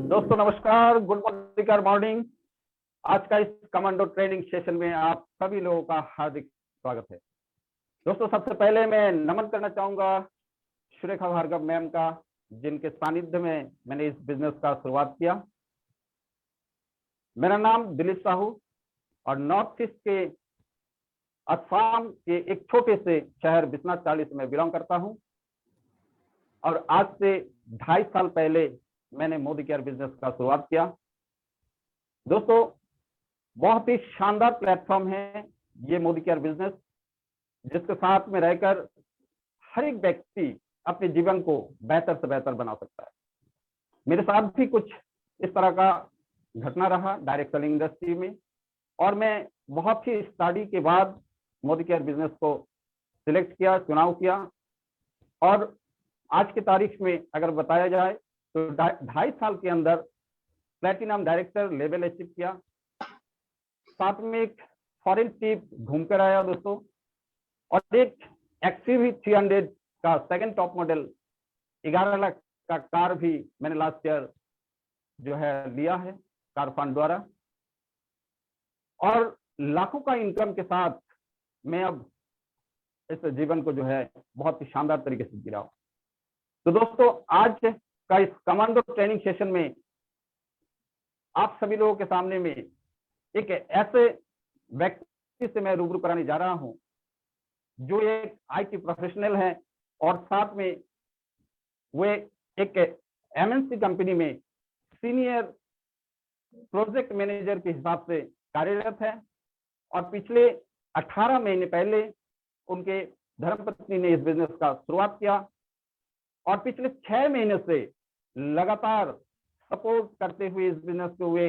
दोस्तों नमस्कार, good morning. आज का इस कमांडो ट्रेनिंग सेशन में आप सभी लोगों का हार्दिक स्वागत है। दोस्तों सबसे पहले मैं नमन करना चाहूंगा सुरेखा भार्गव मैम का, जिनके सानिध्य में मैंने इस बिजनेस का शुरुआत किया। मेरा नाम दिलीप साहू और नॉर्थ ईस्ट के असम के एक छोटे से शहर बिश्वनाथ चाली से मैं बिलोंग करता हूं और आज से 2.5 साल पहले मैंने मोदी केयर बिजनेस का शुरुआत किया। दोस्तों बहुत ही शानदार प्लेटफॉर्म है ये मोदी केयर बिजनेस, जिसके साथ में रहकर हर एक व्यक्ति अपने जीवन को बेहतर से बेहतर बना सकता है। मेरे साथ भी कुछ इस तरह का घटना रहा डायरेक्ट सेलिंग इंडस्ट्री में, और मैं बहुत ही स्टडी के बाद मोदी केयर बिजनेस को सिलेक्ट किया, चुनाव किया। और आज की तारीख में अगर बताया जाए तो 2.5 साल के अंदर प्लेटिनम डायरेक्टर लेवल अचीव किया। साथ में एक फॉरेन ट्रिप घूम कर आया दोस्तों, और एक XUV 300 का सेकंड टॉप मॉडल 11 लाख का कार भी मैंने लास्ट ईयर जो है लिया है कार फंड द्वारा। और लाखों का इनकम के साथ मैं अब इस जीवन को जो है बहुत ही शानदार तरीके से जी रहा हूं। तो दोस्तों आज का इस कमांडो ट्रेनिंग सेशन में आप सभी लोगों के सामने में एक ऐसे व्यक्ति से मैं रूबरू कराने जा रहा हूं जो एक IT प्रोफेशनल है और साथ में वे एक MNC कंपनी में सीनियर प्रोजेक्ट मैनेजर के हिसाब से कार्यरत है। और पिछले 18 महीने पहले उनके धर्मपत्नी ने इस बिजनेस का शुरुआत किया और पिछले 6 महीने से लगातार सपोर्ट करते हुए इस बिजनेस को वे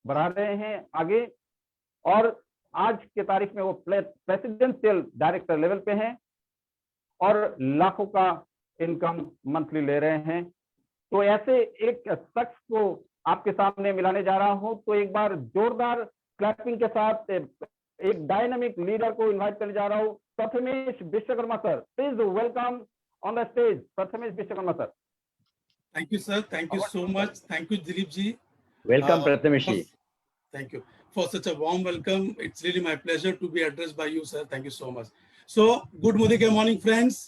बढ़ा रहे हैं आगे। और आज के तारीख में वो प्रेसिडेंशियल डायरेक्टर लेवल पे हैं और लाखों का इनकम मंथली ले रहे हैं। तो ऐसे एक शख्स को आपके सामने मिलाने जा रहा हूं, तो एक बार जोरदार क्लैपिंग के साथ एक डायनामिक लीडर को इन्वाइट करने जा रहा हूं। Prathamesh Vishwakarma sir, please welcome on the stage. Prathamesh Vishwakarma sir. Thank you, sir. Thank you so much. Thank you, Dilip ji. Welcome, Prathamesh ji. Thank you for such a warm welcome. It's really my pleasure to be addressed by you, sir. Thank you so much. So, good morning, friends.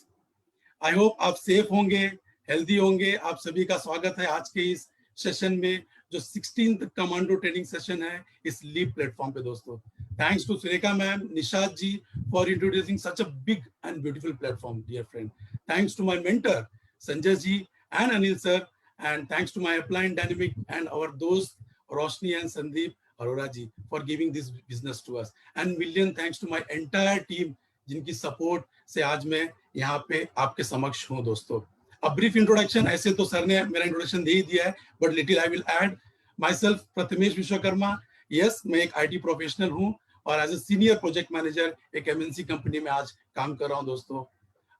I hope आप safe होंगे, healthy होंगे। आप सभी का स्वागत है आज के इस सेशन में, जो 16th कमांडो ट्रेनिंग सेशन है इस लीप प्लेटफॉर्म पे दोस्तों। Thanks to Sureka ma'am, Nishad ji for introducing such a big and beautiful platform, dear friend. Thanks to my mentor Sanjay ji and Anil sir, and thanks to my upline dynamic and our dost Roshni and Sandeep Arora ji for giving this business to us, and million thanks to my entire team जिनकी support से आज मैं यहाँ पे आपके समक्ष हूँ दोस्तों। अब ब्रीफ इंट्रोडक्शन, ऐसे तो सर ने मेरा इंट्रोडक्शन दे ही दिया है, but little I will add my self. Prathamesh Vishwakarma, yes मैं एक IT प्रोफेशनल हूँ और as a senior project manager एक MNC कंपनी में आज काम कर रहा हूँ दोस्तों।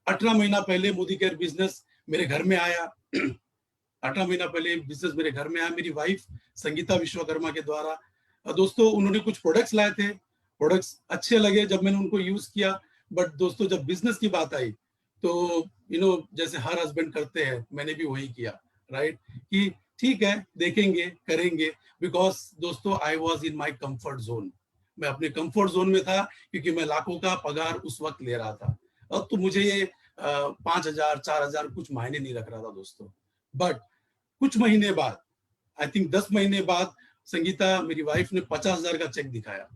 18 महीना पहले मोदी केयर बिजनेस मेरे घर में आया। 18 महीना पहले बिजनेस मेरे घर में आया मेरी वाइफ संगीता विश्वकर्मा के द्वारा। दोस्तों उन्होंने कुछ प्रोडक्ट्स लाए थे, प्रोडक्ट्स अच्छे लगे जब मैंने उनको यूज किया, बट दोस्तों जब बिजनेस की बात आई तो जैसे हर हस्बैंड करते हैं मैंने भी वही किया, राइट, कि ठीक है देखेंगे करेंगे। बिकॉज दोस्तों I was in my comfort zone, मैं अपने कंफर्ट जोन में था क्योंकि मैं लाखों का पगार उस वक्त ले रहा था। अब तो मुझे ये 5,000 4,000 कुछ मायने नहीं रख रहा था दोस्तों। बट कुछ महीने बाद, आई थिंक 10 महीने बाद, संगीता मेरी वाइफ ने 50,000 का चेक दिखाया,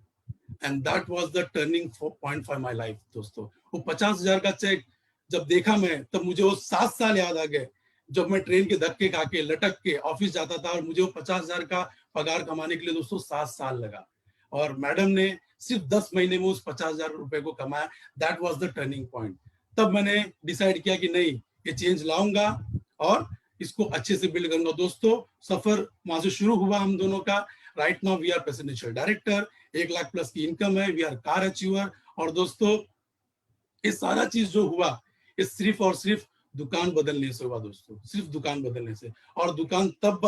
and that was the turning point for my life दोस्तों। वो 50,000 का चेक जब देखा मैं, तब मुझे वो 7 साल याद आ गए जब मैं ट्रेन के धक्के खा के लटक के ऑफिस जाता था, और मुझे वो 50,000 का पगार कमाने के लिए दोस्तों 7 साल लगा, और मैडम ने सिर्फ 10 महीने में उस 50,000 रुपए को कमाया। That was the turning point. तब मैंने डिसाइड किया कि नहीं, ये चेंज लाऊंगा और इसको अच्छे से बिल्ड करूंगा। दोस्तों सफर वहां से शुरू हुआ हम दोनों का। Right now we are presidential director, 1 lakh plus की इनकम है, वी आर कार अचीवर। और दोस्तों ये सारा चीज जो हुआ ये सिर्फ और सिर्फ दुकान बदलने से हुआ दोस्तों, सिर्फ दुकान बदलने से। और दुकान तब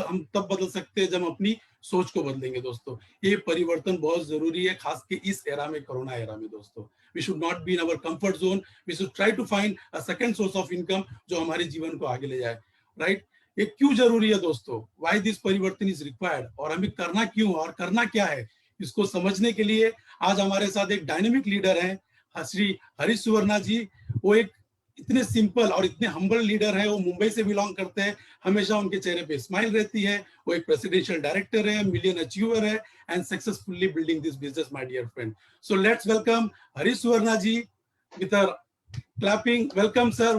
हम तब बदल सकते हैं जब हम अपनी सोच को बदलेंगे दोस्तों। ये परिवर्तन बहुत जरूरी है, खास के इस एरा में, कोरोना एरा में दोस्तों। We should not be in our comfort zone, we should try to find a second source of income जो हमारे जीवन को आगे ले जाए, राइट। ये क्यों जरूरी है दोस्तों, वाई दिस परिवर्तन इज रिक्वायर्ड, और हमें करना क्यों और करना क्या है, इसको समझने के लिए आज हमारे साथ एक डायनेमिक लीडर है श्री हरीश सुवर्णा जी। वो एक इतने सिंपल और इतने हम्बल लीडर है, वो मुंबई से बिलोंग करते हैं, हमेशा उनके चेहरे पे स्माइल रहती है। वो एक प्रेसिडेंशियल डायरेक्टर है, मिलियन अचीवर है, and successfully building this business my dear friend. So let's welcome Harish Suvarna ji with a clapping. Welcome sir,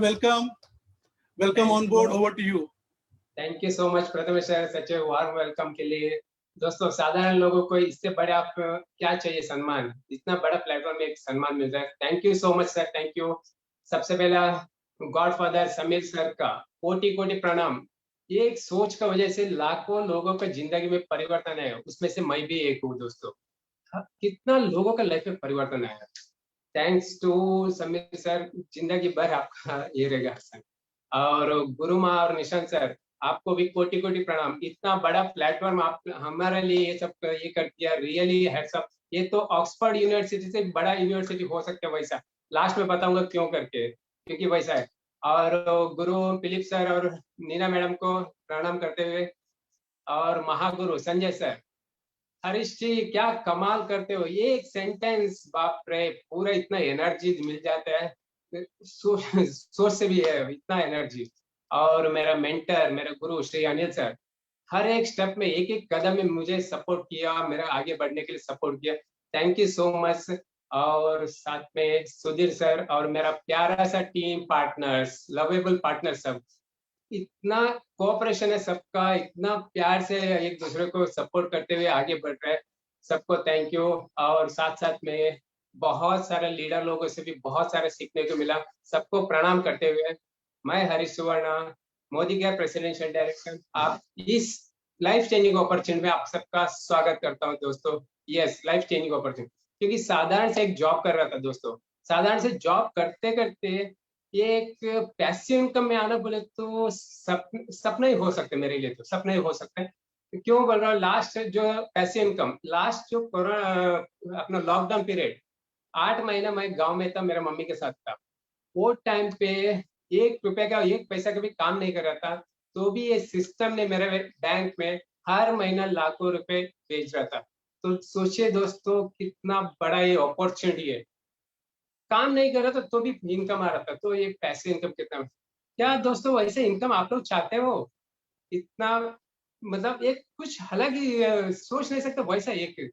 welcome on board, over to you. Thank you so much Prathamesh sir, such a warm welcome के लिए। दोस्तों, साधारण लोगों को इससे बड़े आप क्या चाहिए सम्मान, इतना बड़ा प्लेटफॉर्म में एक सम्मान मिल रहा है। Thank you so much sir, thank you. सबसे पहला गॉडफादर समीर सर का कोटि कोटि प्रणाम। ये एक सोच का वजह से लाखों लोगों का जिंदगी में परिवर्तन है, उसमें से मैं भी एक हूँ दोस्तों। कितना लोगों का लाइफ में परिवर्तन आया, थैंक्स टू समीर सर। जिंदगी भर आपका ये रहेगा सर। और गुरु माँ और निशांत सर, आपको भी कोटि कोटि प्रणाम। इतना बड़ा प्लेटफॉर्म आप हमारे लिए ये सब ये कर दिया, रियली हैट्स ऑफ। ये तो ऑक्सफोर्ड यूनिवर्सिटी से बड़ा यूनिवर्सिटी हो सकता है वैसा, लास्ट में बताऊंगा क्यों करके, क्योंकि वैसा है। और गुरु फिलिप सर और नीना मैडम को प्रणाम करते हुए, और महागुरु संजय सर, हरीश जी क्या कमाल करते हो, ये एक सेंटेंस बाप रे, पूरा इतना एनर्जी मिल जाता है, सोच से भी है इतना एनर्जी। और मेरा मेंटर, मेरा गुरु श्री अनिल सर, हर एक स्टेप में एक एक कदम में मुझे सपोर्ट किया, मेरा आगे बढ़ने के लिए सपोर्ट किया। Thank you so much. और साथ में सुधीर सर और मेरा प्यारा सा टीम पार्टनर्स, लवेबल पार्टनर, सब इतना कोऑपरेशन है सबका, इतना प्यार से एक दूसरे को सपोर्ट करते हुए आगे बढ़ रहे हैं, सबको थैंक यू। और साथ साथ में बहुत सारे लीडर लोगों से भी बहुत सारे सीखने को मिला, सबको प्रणाम करते हुए मैं हरीश सुवर्णा, मोदी केयर प्रेसिडेंशियल डायरेक्टर, आप इस लाइफ चेंजिंग अपॉर्चुनिटी में आप सबका स्वागत करता हूं दोस्तों। यस, लाइफ चेंजिंग अपॉर्चुनिटी, क्योंकि साधारण से एक जॉब कर रहा था दोस्तों, साधारण से जॉब करते करते ये एक पैसिव इनकम में आना बोले तो सपना ही हो सकता है मेरे लिए, तो सपना ही हो सकता है। क्यों बोल रहा हूँ, लास्ट जो पैसिव इनकम, लास्ट जो कोरोना अपना लॉकडाउन पीरियड, 8 महीना मैं गांव में था, मेरा मम्मी के साथ था। वो टाइम पे 1 रुपए का, 1 पैसा का भी काम नहीं कर रहा था, तो भी ये सिस्टम ने मेरे बैंक में हर महीना लाखों रुपए भेज रहा था। तो सोचिए दोस्तों, कितना बड़ा ये अपॉर्चुनिटी है। काम नहीं कर रहा था तो भी इनकम आ रहा था, तो ये पैसे इनकम कितना, क्या दोस्तों वैसे इनकम आप लोग चाहते हो? इतना मतलब एक कुछ हालांकि सोच नहीं सकते वैसा एक,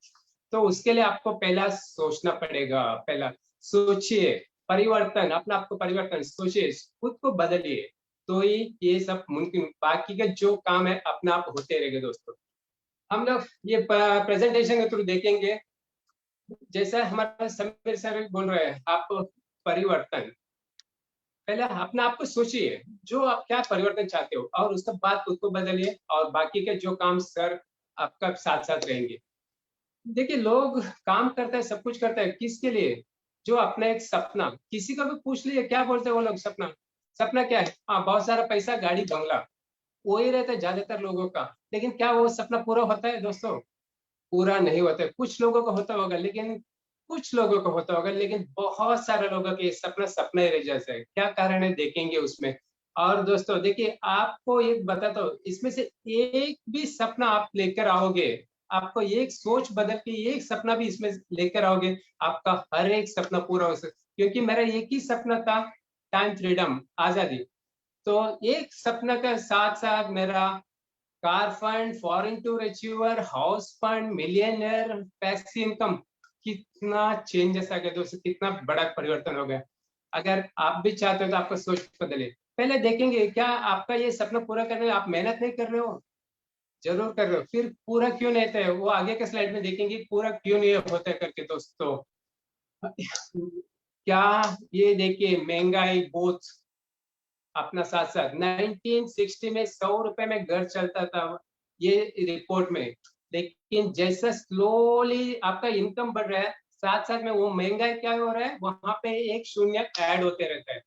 तो उसके लिए आपको पहला सोचना पड़ेगा। पहला सोचिए, परिवर्तन, अपना आपको परिवर्तन सोचिए, खुद को बदलिए, तो ही ये सब मुमकिन। बाकी के जो काम है अपना आप होते रहेंगे दोस्तों। हम लोग ये प्रेजेंटेशन के थ्रू देखेंगे, जैसा हमारा समीर सर बोल रहे हैं, आप परिवर्तन, पहले अपना आपको सोचिए जो आप क्या परिवर्तन चाहते हो, और उसके बाद खुद को बदलिए, और बाकी के जो काम सर आपका साथ साथ रहेंगे। देखिए, लोग काम करते हैं, सब कुछ करते हैं, किसके लिए? जो अपना एक सपना, किसी का भी पूछ लीजिए क्या बोलते हैं वो लोग, सपना, सपना क्या है? हाँ, बहुत सारा पैसा, गाड़ी, बंगला, वही रहता है ज्यादातर लोगों का। लेकिन क्या वो सपना पूरा होता है दोस्तों? पूरा नहीं होता है। कुछ लोगों का होता होगा, लेकिन कुछ लोगों का होता होगा, लेकिन बहुत सारे लोगों के सपना सपना ही रह जाता है। क्या कारण है देखेंगे उसमें। और दोस्तों देखिए, आपको एक बताता हूँ, इसमें से एक भी सपना आप लेकर आओगे, आपको एक सोच बदल के एक सपना भी इसमें लेकर आओगे, आपका हर एक सपना पूरा हो सकता। क्योंकि मेरा एक ही सपना था, टाइम फ्रीडम, आजादी। तो एक सपना का साथ साथ मेरा car fund, foreign tour achiever, house fund, millionaire, passive income, कितना चेंजेस आ गया दोस्तों, कितना बड़ा परिवर्तन हो गया। अगर आप भी चाहते हो तो आपका सोच बदले। पहले देखेंगे क्या आपका ये सपना पूरा करने में आप मेहनत नहीं कर रहे हो? जरूर कर रहे हो, फिर पूरा क्यों नहीं होता है वो आगे के स्लाइड में देखेंगे, पूरा क्यों नहीं होता है करके दोस्तों। क्या ये देखिए, महंगाई बहुत अपना साथ साथ 1960 में 100 रुपए में घर चलता था ये रिपोर्ट में, लेकिन जैसा स्लोली आपका इनकम बढ़ रहा है, साथ साथ में वो महंगाई क्या हो रहा है, वहां पे एक शून्य ऐड होते रहता है।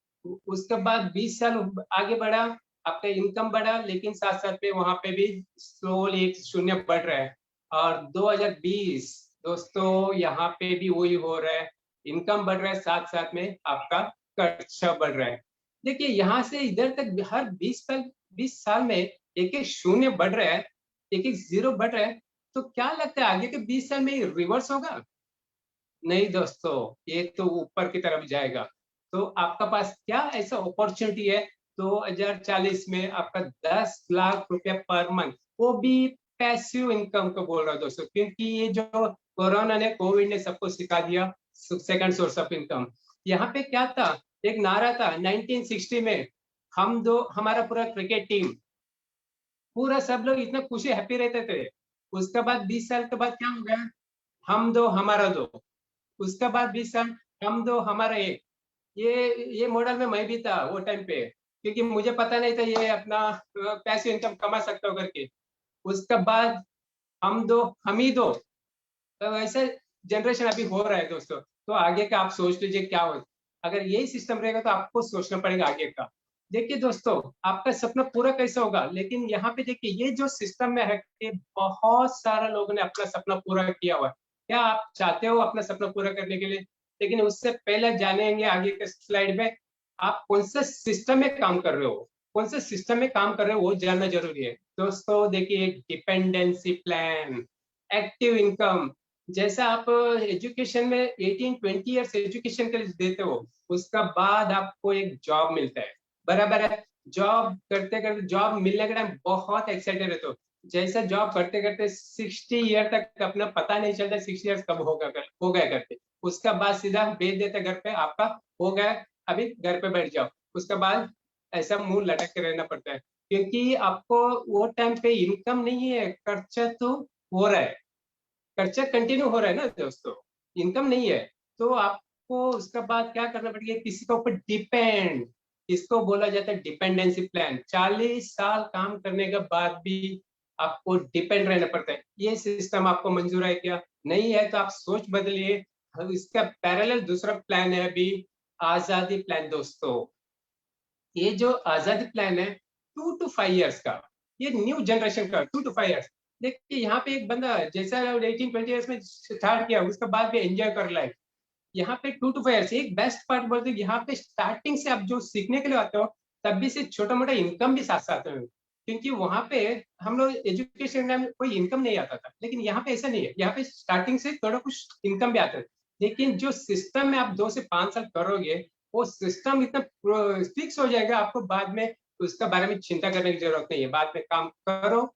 उसके बाद 20 साल आगे बढ़ा, आपका इनकम बढ़ा, लेकिन साथ साथ में वहां पे भी स्लोली एक शून्य बढ़ रहा है। और 2020 दोस्तों, यहाँ पे भी वही हो रहा है, इनकम बढ़ रहा है, साथ साथ में आपका खर्चा बढ़ रहा है। देखिए, यहाँ से इधर तक हर 20 साल में एक एक शून्य बढ़ रहा है, एक एक जीरो बढ़ रहा है, तो क्या लगता है आगे के 20 साल में रिवर्स होगा? नहीं दोस्तों, ये तो ऊपर की तरफ जाएगा। तो आपका पास क्या ऐसा अपॉर्चुनिटी है 2040 में आपका 10 लाख रुपया पर मंथ, वो भी पैसिव इनकम को बोल रहा हूं दोस्तों, क्योंकि ये जो कोरोना ने, कोविड ने सबको सिखा दिया सेकंड सोर्स ऑफ इनकम। यहाँ पे क्या था, एक नारा था 1960 में, हम दो, हमारा पूरा क्रिकेट टीम, पूरा सब लोग इतना खुशी हैप्पी रहते थे। उसके बाद 20 साल के बाद क्या हो गया, हम दो हमारा दो। उसके बाद 20 साल, हम दो हमारा एक। ये मॉडल में मैं भी था वो टाइम पे, क्योंकि मुझे पता नहीं था ये अपना पैसे इनकम कमा सकता हूँ करके। उसके बाद हम दो हम ही दो, तो ऐसे जनरेशन अभी हो रहा है दोस्तों। तो आगे का आप सोच लीजिए क्या हो, अगर यही सिस्टम रहेगा तो आपको सोचना पड़ेगा आगे का। देखिए दोस्तों, आपका सपना पूरा कैसे होगा, लेकिन यहाँ पे देखिए ये जो सिस्टम में है कि बहुत सारे लोगों ने अपना सपना पूरा किया हुआ है। क्या आप चाहते हो अपना सपना पूरा करने के लिए? लेकिन उससे पहले जानेंगे आगे के स्लाइड में, आप कौन से सिस्टम में काम कर रहे हो, कौन से सिस्टम में काम कर रहे हो वो जानना जरूरी है दोस्तों। देखिए, डिपेंडेंसी प्लान, एक्टिव इनकम, जैसा आप एजुकेशन में 18-20 ईयर्स एजुकेशन के लिए देते हो, उसका बाद आपको एक जॉब मिलता है, बराबर है? जॉब करते करते, जॉब मिलने के टाइम बहुत एक्साइटेड रहते हो, जैसा जॉब करते करते 60 ईयर तक अपना पता नहीं चलता 60 ईयर्स कब हो गया करके। उसका बाद सीधा भेज देते घर पे, आपका हो गया, अभी घर पे बैठ जाओ। उसके बाद ऐसा मुंह लटक के रहना पड़ता है, क्योंकि आपको वो टाइम पे इनकम नहीं है, खर्चा तो हो रहा है, खर्चा कंटिन्यू हो रहा है ना दोस्तों, इनकम नहीं है। तो आपको उसका बाद क्या करना पड़ेगा, किसी के ऊपर डिपेंड, इसको बोला जाता है डिपेंडेंसी प्लान। 40 साल काम करने के बाद भी आपको डिपेंड रहना पड़ता है। ये सिस्टम आपको मंजूर है क्या? नहीं है तो आप सोच बदलिए। इसका पैरेलल दूसरा प्लान है अभी, आजादी प्लान दोस्तों। ये जो आजादी प्लान है 2 to 5 ईयर्स का, ये न्यू जनरेशन का 2 to 5 ईयर्स। देखिए यहाँ पे एक बंदा जैसा 18-20 ईयर्स में स्टार्ट किया, उसके बाद भी एंजॉय कर लाइफ। यहाँ पे 2 to 5 ईयर्स एक बेस्ट पार्ट बोलते हैं, यहाँ पे स्टार्टिंग से आप जो सीखने के लिए आते हो, तब भी से छोटा मोटा इनकम भी साथ साथ है, क्योंकि वहाँ पे हम लोग एजुकेशन में कोई इनकम नहीं आता था, लेकिन यहाँ पे ऐसा नहीं है, यहाँ पे स्टार्टिंग से थोड़ा कुछ इनकम भी आता है। लेकिन जो सिस्टम में आप 2 से 5 साल करोगे, वो सिस्टम इतना फिक्स हो जाएगा, आपको बाद में उसका बारे में चिंता करने की जरूरत नहीं है। बाद में काम करो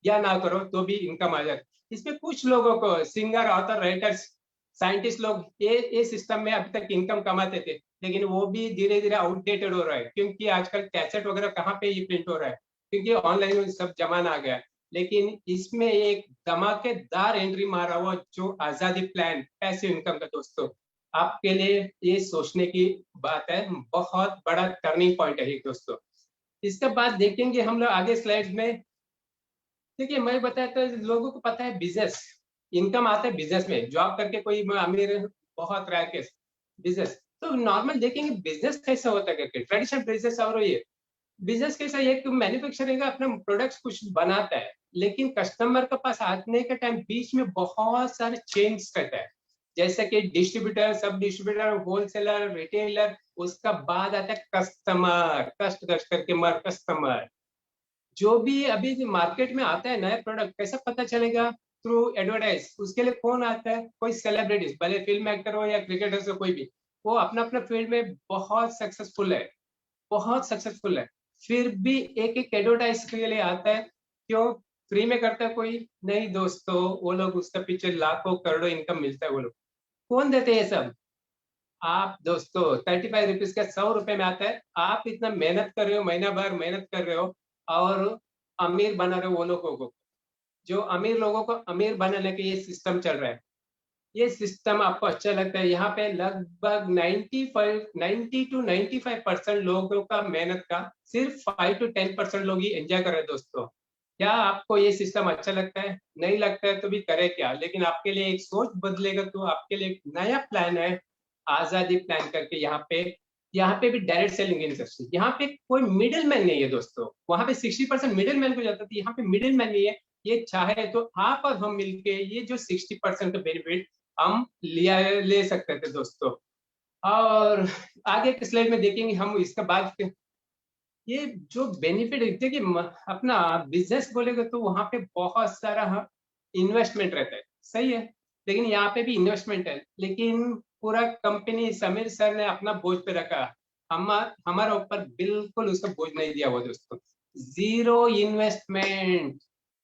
या ना करो तो भी इनकम आ जाए। इसमें कुछ लोगों को, सिंगर, ऑथर, राइटर्स, साइंटिस्ट लोग, ये सिस्टम में अभी तक इनकम कमाते थे, लेकिन वो भी धीरे धीरे आउटडेटेड हो रहा है, क्योंकि आजकल कैसेट वगैरह कहाँ पे ये प्रिंट हो रहा है, क्योंकि ऑनलाइन सब जमाना आ गया है। लेकिन इसमें एक धमाकेदार एंट्री मारा हुआ जो आजादी प्लान, पैसिव इनकम का दोस्तों, आपके लिए ये सोचने की बात है, बहुत बड़ा टर्निंग पॉइंट है ये दोस्तों। इसके बाद देखेंगे हम लोग आगे स्लाइड्स में। देखिए, मैं बताया तो लोगों को पता है बिजनेस इनकम आता है, बिजनेस में जॉब करके कोई अमीर बहुत रेयर केस, बिजनेस तो नॉर्मल देखेंगे बिजनेस कैसा होता है करके, ट्रेडिशनल बिजनेस। और ये बिजनेस कैसा है कि मैन्युफैक्चरिंग का अपना प्रोडक्ट्स कुछ बनाता है, लेकिन कस्टमर के पास आने के टाइम बीच में बहुत सारे चेन्स रहता है, जैसे कि डिस्ट्रीब्यूटर, सब डिस्ट्रीब्यूटर, होलसेलर, रिटेलर। उसका बाद आता है कस्टमर, कस्ट करके मर कस्टमर। जो भी अभी मार्केट में आता है नया प्रोडक्ट, कैसा पता चलेगा? Through advertise. उसके लिए कौन आता है? कोई सेलिब्रिटीज, भले फिल्म एक्टर हो या क्रिकेटर हो, कोई भी, वो अपना अपना फील्ड में बहुत सक्सेसफुल है, बहुत सक्सेसफुल है, फिर भी एक एक एडवर्टाइज के लिए आता है। क्यों? फ्री में करता है कोई नहीं दोस्तों, वो लोग उसका पीछे लाखों करोड़ों इनकम मिलता है। वो लोग कौन देते हैं ये सब? आप दोस्तों 35 रुपीज का 100 रुपए में आता है। आप इतना मेहनत कर रहे हो, महीना भर मेहनत कर रहे हो, और अमीर बना रहे हो वो लोगों को, जो अमीर लोगों को अमीर बनाने के ये सिस्टम चल रहा है। ये सिस्टम आपको अच्छा लगता है? यहाँ पे लगभग 90 to 95% लोगों का मेहनत का सिर्फ 5 to 10% लोग ही एंजॉय कर रहे हैं दोस्तों। क्या आपको ये सिस्टम अच्छा लगता है? नहीं लगता है तो भी करे क्या, लेकिन आपके लिए एक सोच बदलेगा तो आपके लिए एक नया प्लान है, आजादी प्लान करके। यहाँ पे भी डायरेक्ट सेलिंग इंडस्ट्री, यहाँ पे कोई मिडिल मैन नहीं है दोस्तों। वहां पे 60% मिडिल मैन को जाता था, यहाँ पे मिडिल मैन नहीं है। ये चाहे तो आप और हम मिलके ये जो 60% का बेनिफिट हम ले सकते थे दोस्तों। और आगे के स्लाइड में देखेंगे हम इसका बाद ये जो बेनिफिट देखिए अपना बिजनेस बोलेगा तो वहां पे बहुत सारा इन्वेस्टमेंट रहता है, सही है, लेकिन यहाँ पे भी इन्वेस्टमेंट है, लेकिन पूरा कंपनी समीर सर ने अपना बोझ पे रखा, हम हमारे ऊपर बिल्कुल उसका बोझ नहीं दिया हुआ दोस्तों। जीरो इन्वेस्टमेंट,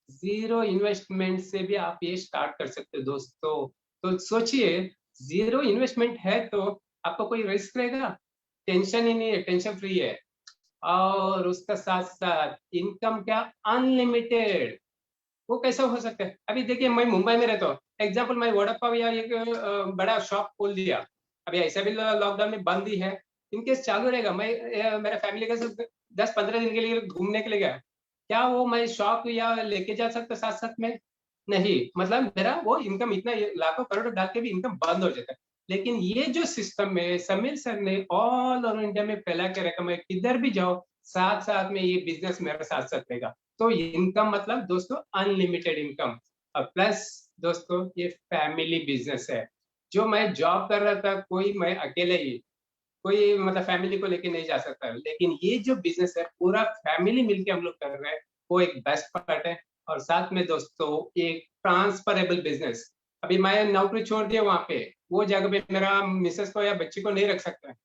जीरो इन्वेस्टमेंट से भी आप ये स्टार्ट कर सकते हो दोस्तों। तो सोचिए, जीरो इन्वेस्टमेंट है तो आपको कोई रिस्क रहेगा, टेंशन ही नहीं है, टेंशन फ्री है, और उसका साथ साथ इनकम क्या, अनलिमिटेड। वो कैसा हो सकता है? अभी देखिए मैं मुंबई में रहता हूँ, एग्जाम्पल मैं वड़ा पाव या एक बड़ा शॉप खोल दिया, अभी ऐसा भी लॉकडाउन में बंद ही है, इनकेस चालू रहेगा, मैं मेरा फैमिली का 10-15 दिन के लिए घूमने के लिए गया, क्या वो मैं शॉप या लेके जा सकता साथ साथ में? नहीं, मतलब मेरा वो इनकम इतना लाखों करोड़ डाल के भी इनकम बंद हो जाता है। लेकिन ये जो सिस्टम में समीर सर ने ऑल ओवर इंडिया में फैला के रखा, मैं किधर भी जाओ साथ साथ में ये बिजनेस मेरे साथ साथ रहेगा। तो इनकम मतलब दोस्तों अनलिमिटेड इनकम, और प्लस दोस्तों ये फैमिली बिजनेस है। जो मैं जॉब कर रहा था, कोई मैं अकेले ही, कोई मतलब फैमिली को लेके नहीं जा सकता, लेकिन ये जो बिजनेस है पूरा फैमिली मिलके हम लोग कर रहे हैं, वो एक बेस्ट पार्ट है। और साथ में दोस्तों एक ट्रांसफरेबल बिजनेस, अभी मैं नौकरी छोड़ दिया वहां पे, वो जगह पे मेरा मिसेस को या बच्ची को नहीं रख सकता है,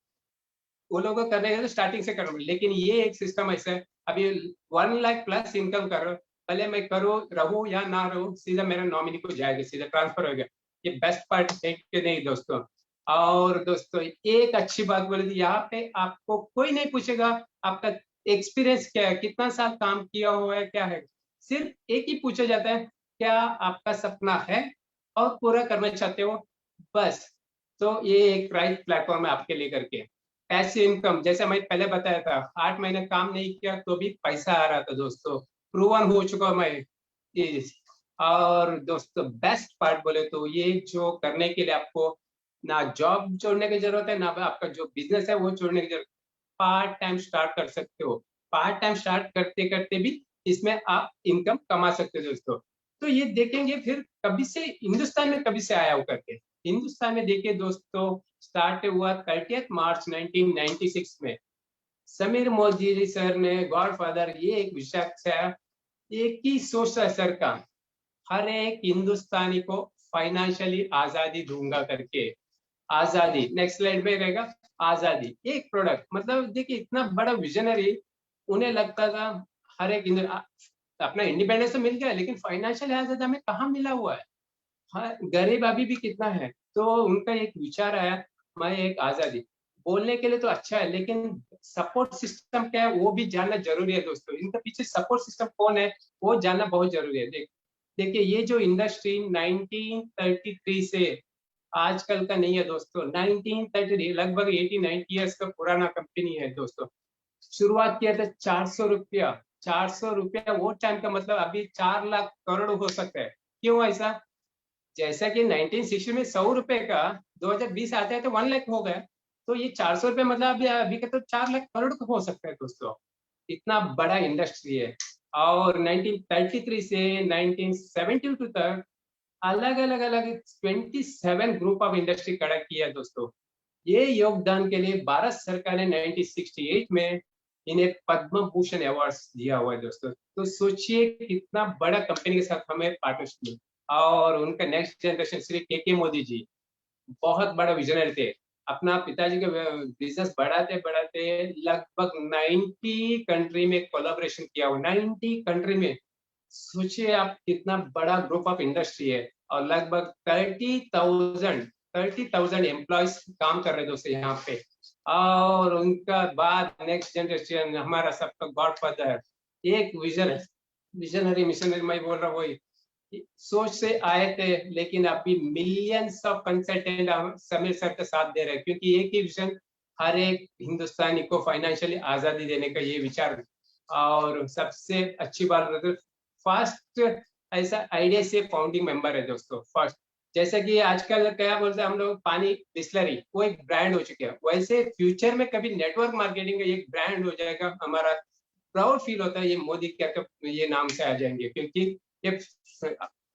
वो लोग को करने तो स्टार्टिंग से करूँ, लेकिन ये एक सिस्टम ऐसा है, अभी 1 लाख प्लस इनकम करो, भले मैं करूँ रहूं या ना रहूं, सीधा मेरा नॉमिनी को जाएगा, सीधा ट्रांसफर हो गया। ये बेस्ट पार्ट है कि नहीं दोस्तों? और दोस्तों एक अच्छी बात बोली थी, यहाँ पे आपको कोई नहीं पूछेगा आपका एक्सपीरियंस क्या है, कितना साल काम किया हुआ है, क्या है, सिर्फ एक ही पूछा जाता है, क्या आपका सपना है और पूरा करना चाहते हो, बस। तो ये एक राइट प्लेटफॉर्म है आपके लिए करके। पैसिव इनकम, जैसे मैं पहले बताया था, 8 महीने काम नहीं किया तो भी पैसा आ रहा था दोस्तों, प्रूवन हो चुका मैं ये। और दोस्तों बेस्ट पार्ट बोले तो ये जो करने के लिए आपको ना जॉब छोड़ने की जरूरत है, ना आपका जो बिजनेस है वो छोड़ने की जरूरत, पार्ट टाइम स्टार्ट कर सकते हो, पार्ट टाइम स्टार्ट करते करते भी इसमें आप इनकम कमा सकते हो दोस्तों। तो ये देखेंगे फिर कभी से हिंदुस्तान में कभी से आया हो करके, हिंदुस्तान में देखिए दोस्तों स्टार्ट हुआ 30 मार्च 1996 में, समीर मोदी जी सर ने गॉडफादर, ये एक विषय से एक ही सोच है सर का, हर एक हिंदुस्तानी को फाइनेंशियली आजादी दूंगा करके, आजादी नेक्स्ट स्लाइड में रहेगा, आजादी एक प्रोडक्ट, मतलब देखिए इतना बड़ा विजनरी, उन्हें लगता था हर एक अपना इंडिपेंडेंस तो मिल गया, लेकिन फाइनेंशियल आजादी हमें कहाँ मिला हुआ है, हाँ, गरीब अभी भी कितना है। तो उनका एक विचार आया, मैं एक आजादी, बोलने के लिए तो अच्छा है, लेकिन सपोर्ट सिस्टम क्या है वो भी जानना जरूरी है दोस्तों, इनके पीछे सपोर्ट सिस्टम कौन है वो जानना बहुत जरूरी है। देखिए ये जो इंडस्ट्री 1933 से आजकल का नहीं है दोस्तों, 1933 लगभग 80-90 ईयर्स का पुराना कंपनी है दोस्तों। शुरुआत किया था 400 रुपया, 400 रुपया वो टाइम का मतलब अभी 4 लाख करोड़ हो सकता है। क्यों ऐसा? जैसा कि 1960 में 100 रुपए का 2020 आता है तो 1 लाख हो गया, तो ये 400 रुपए मतलब अभी का तो 4 लाख करोड़ का हो सकता है दोस्तों, इतना बड़ा इंडस्ट्री है। और 1933 से 1972 तक अलग अलग अलग 27 ग्रुप ऑफ इंडस्ट्री खड़ा किया दोस्तों। ये योगदान के लिए भारत सरकार ने 1968 में इन्हें पद्म भूषण अवार्ड दिया हुआ है दोस्तों। तो सोचिए कितना बड़ा कंपनी के साथ हमें पार्टनरशिप, और उनका नेक्स्ट जनरेशन श्री के मोदी जी बहुत बड़ा विजनरी थे, अपना पिताजी के बिजनेस बढ़ाते बढ़ाते लगभग 90 कंट्री में कोलैबोरेशन किया हुआ, 90 कंट्री में, सोचिए आप कितना बड़ा ग्रुप ऑफ इंडस्ट्री है, और लगभग 30,000 एम्प्लॉयज काम कर रहे दोस्तों यहाँ पे। और उनका बाद नेक्स्ट जनरेशन हमारा सबका गॉडफादर, एक विजनरी मिशनरी मैं बोल रहा हूँ, वही सोच से आए थे, लेकिन अभी millions of consultant Sameer sir का साथ दे रहे हैं, क्योंकि एक ही विजन, हर एक हिंदुस्तानी को फाइनेंशियली आजादी देने का ये विचार। और सबसे अच्छी बात फर्स्ट ऐसा आइडिया से फाउंडिंग मेंबर है दोस्तों, फर्स्ट। जैसे कि आजकल क्या बोलते हैं हम लोग, पानी बिस्लरी वो एक ब्रांड हो चुके हैं, वैसे फ्यूचर में कभी नेटवर्क मार्केटिंग का एक ब्रांड हो जाएगा, हमारा प्राउड फील होता है, ये मोदी क्या ये नाम से आ जाएंगे, क्योंकि ये,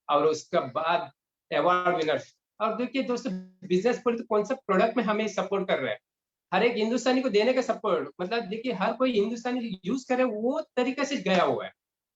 और उसका बाद अवार्ड विनर। और देखिए दोस्तों बिजनेस पर तो कौन सा प्रोडक्ट में हमें सपोर्ट कर रहा है, हर एक हिंदुस्तानी को देने का सपोर्ट, मतलब देखिए हर कोई हिंदुस्तानी यूज करे वो तरीके से गया हुआ है।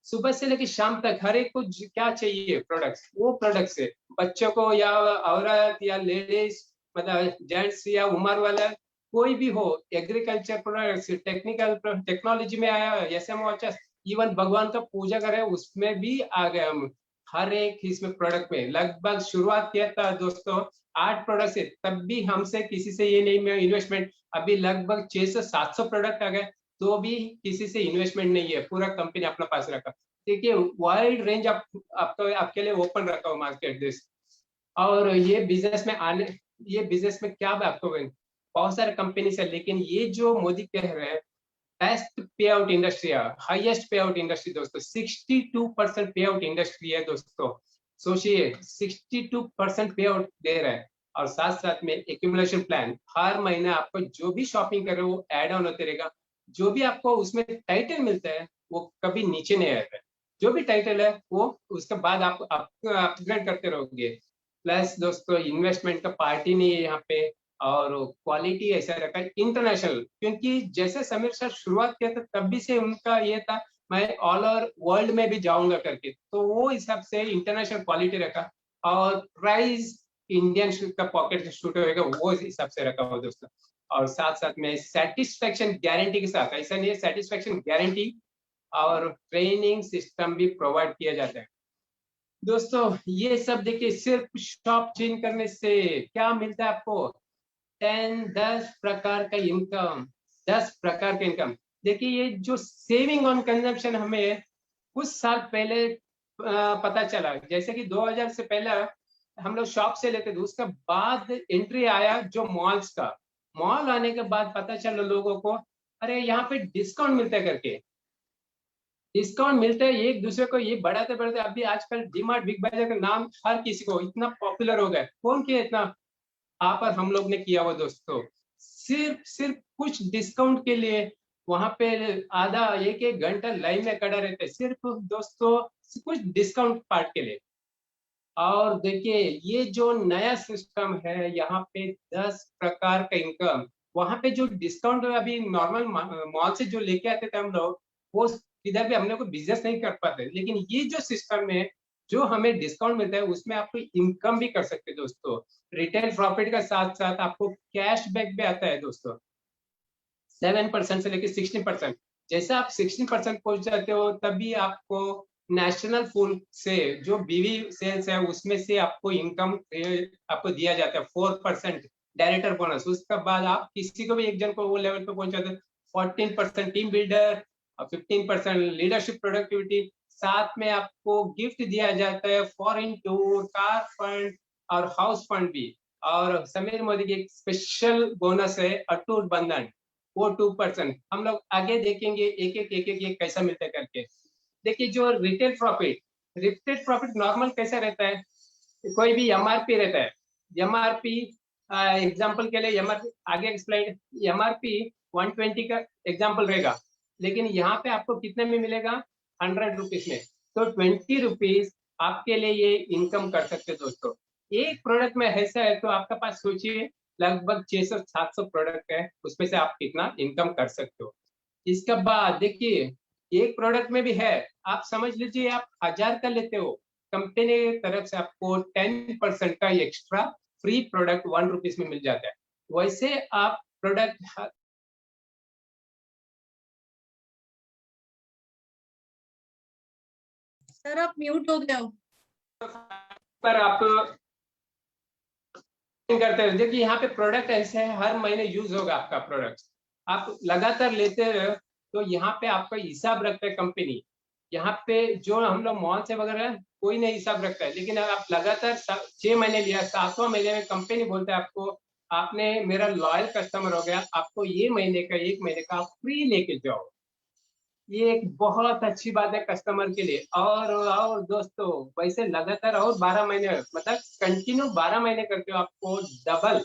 सुबह से लेकर शाम तक हर एक को क्या चाहिए प्रोडक्ट्स, वो प्रोडक्ट्स है। बच्चों को या औरत या लेडीज, मतलब जेंट्स या उम्र वाला, कोई भी हो, एग्रीकल्चर प्रोडक्ट्स, टेक्निकल टेक्नोलॉजी में आया, एसएम वॉचेस, इवन भगवान का पूजा करे उसमें भी आ गए हम। हर एक इसमें प्रोडक्ट में लगभग शुरुआत किया था दोस्तों 8 प्रोडक्ट से, तब भी हमसे किसी से ये नहीं में इन्वेस्टमेंट। अभी लगभग 600-700 प्रोडक्ट आ गए, तो भी किसी से इन्वेस्टमेंट नहीं है, पूरा कंपनी अपना पास रखा। देखिए वाइड रेंज आपके लिए ओपन रखा हो मार्केट दिस। और ये बिजनेस में क्या आपको बहुत सारे कंपनी है, लेकिन ये जो मोदी कह रहे हैं बेस्ट पे आउट इंडस्ट्री है, हाईएस्ट पे आउट इंडस्ट्री दोस्तों, 62% पे आउट इंडस्ट्री है दोस्तों। सोचिए 62% पे आउट दे रहा है, और साथ साथ में एक्यूमुलेशन प्लान, हर महीने आपको जो भी शॉपिंग करे वो एड ऑन होते रहेगा। जो भी आपको उसमें टाइटल मिलता है वो कभी नीचे नहीं आता है, जो भी टाइटल है वो उसके बाद आप अपग्रेड करते रहोगे। प्लस दोस्तों इन्वेस्टमेंट का पार्टी नहीं है यहाँ पे, और क्वालिटी ऐसा रखा है इंटरनेशनल, क्योंकि जैसे समीर सर शुरुआत किया था तब भी से उनका ये था मैं ऑल ओवर वर्ल्ड में भी जाऊंगा करके, तो वो हिसाब से इंटरनेशनल क्वालिटी रखा, और प्राइस इंडियन का पॉकेट शूट होगा वो हिसाब से रखा हुआ दोस्तों। और साथ साथ में सेटिस्फेक्शन गारंटी के साथ, ऐसा नहीं है, सेटिस्फेक्शन गारंटी और ट्रेनिंग सिस्टम भी प्रोवाइड किया जाता है दोस्तों। ये सब देखिए सिर्फ शॉप चेंज करने से क्या मिलता है आपको, 10 प्रकार का इनकम, 10 प्रकार का इनकम। देखिए ये जो सेविंग ऑन कंजम्पशन हमें कुछ साल पहले पता चला, जैसे कि 2000 से पहले हम लोग शॉप से लेते थे, उसके बाद एंट्री आया जो मॉल्स का। मॉल आने के बाद पता चला लोगों को अरे यहाँ पे डिस्काउंट मिलता है करके, डिस्काउंट मिलता है, एक दूसरे को ये बढ़ाते बढ़ाते अभी आजकल डीमार्ट बिग बाजार का नाम हर किसी को इतना पॉपुलर हो गया। कौन किया इतना, आप और हम लोग ने किया हुआ दोस्तों। सिर्फ कुछ डिस्काउंट के लिए वहां पे आधा एक एक घंटा लाइन में खड़ा रहते, सिर्फ दोस्तों कुछ डिस्काउंट पार्ट के लिए। और देखिए ये जो नया सिस्टम है यहाँ पे 10 प्रकार का इनकम, वहां पे जो डिस्काउंट अभी नॉर्मल मॉल से जो लेके आते थे हम लोग, वो इधर भी हम लोग को बिजनेस नहीं कर पाते, लेकिन ये जो सिस्टम में जो हमें डिस्काउंट मिलता है उसमें आपको इनकम भी कर सकते हैं दोस्तों। रिटेल प्रॉफिट का साथ साथ आपको कैश बैक भी आता है दोस्तों, 7% से लेकर 16%। जैसे आप 16% पहुंच जाते हो तभी आपको नेशनल फूड से जो बीवी सेल्स है उसमें से आपको इनकम आपको दिया जाता है 4% डायरेक्टर बोनस। उसके बाद आप किसी को भी एक जन को वो लेवल पे पहुंचाते हैं 14% टीम बिल्डर और 15% लीडरशिप प्रोडक्टिविटी। साथ में आपको गिफ्ट दिया जाता है फॉरेन टूर, कार फंड और हाउस फंड भी। और समीर मोदी की एक स्पेशल बोनस है अटूट बंधन, वो 2%। हम लोग आगे देखेंगे एक कैसा मिलता है करके। देखिए जो रिटेल प्रॉफिट नॉर्मल कैसा रहता है, कोई भी एमआरपी रहता है, एमआरपी एग्जांपल के लिए एमआरपी आगे एक्सप्लेन, एमआरपी 120 का एग्जांपल रहेगा, लेकिन यहाँ पे आपको कितने में मिलेगा 100 रुपीज में, तो 20 रुपीज आपके लिए ये इनकम कर सकते दोस्तों। एक प्रोडक्ट में ऐसा है तो आपके पास सोचिए लगभग 600-700 प्रोडक्ट है, उसमें से आप कितना इनकम कर सकते हो। इसके बाद देखिए एक प्रोडक्ट में भी है, आप समझ लीजिए आप 1000 का लेते हो, कंपनी की तरफ से आपको 10% का एक्स्ट्रा फ्री प्रोडक्ट 1 रुपीज में मिल जाता है। वैसे आप प्रोडक्ट सर आप म्यूट हो गए हो। पर आप करते हैं, देखिए यहाँ पे प्रोडक्ट ऐसे है हर महीने यूज होगा आपका प्रोडक्ट, आप लगातार लेते रहो तो यहाँ पे आपका हिसाब रखता है कंपनी। यहाँ पे जो हम लोग मॉल से वगैरह कोई नहीं हिसाब रखता है, लेकिन अगर आप लगातार 6 महीने लिया, 7वां महीने में कंपनी बोलता है आपको आपने मेरा लॉयल कस्टमर हो गया, आपको ये महीने का 1 महीने का आप फ्री लेके जाओ। ये एक बहुत अच्छी बात है कस्टमर के लिए। और दोस्तों वैसे लगातार और 12 महीने मतलब कंटिन्यू 12 महीने करते हो आपको डबल,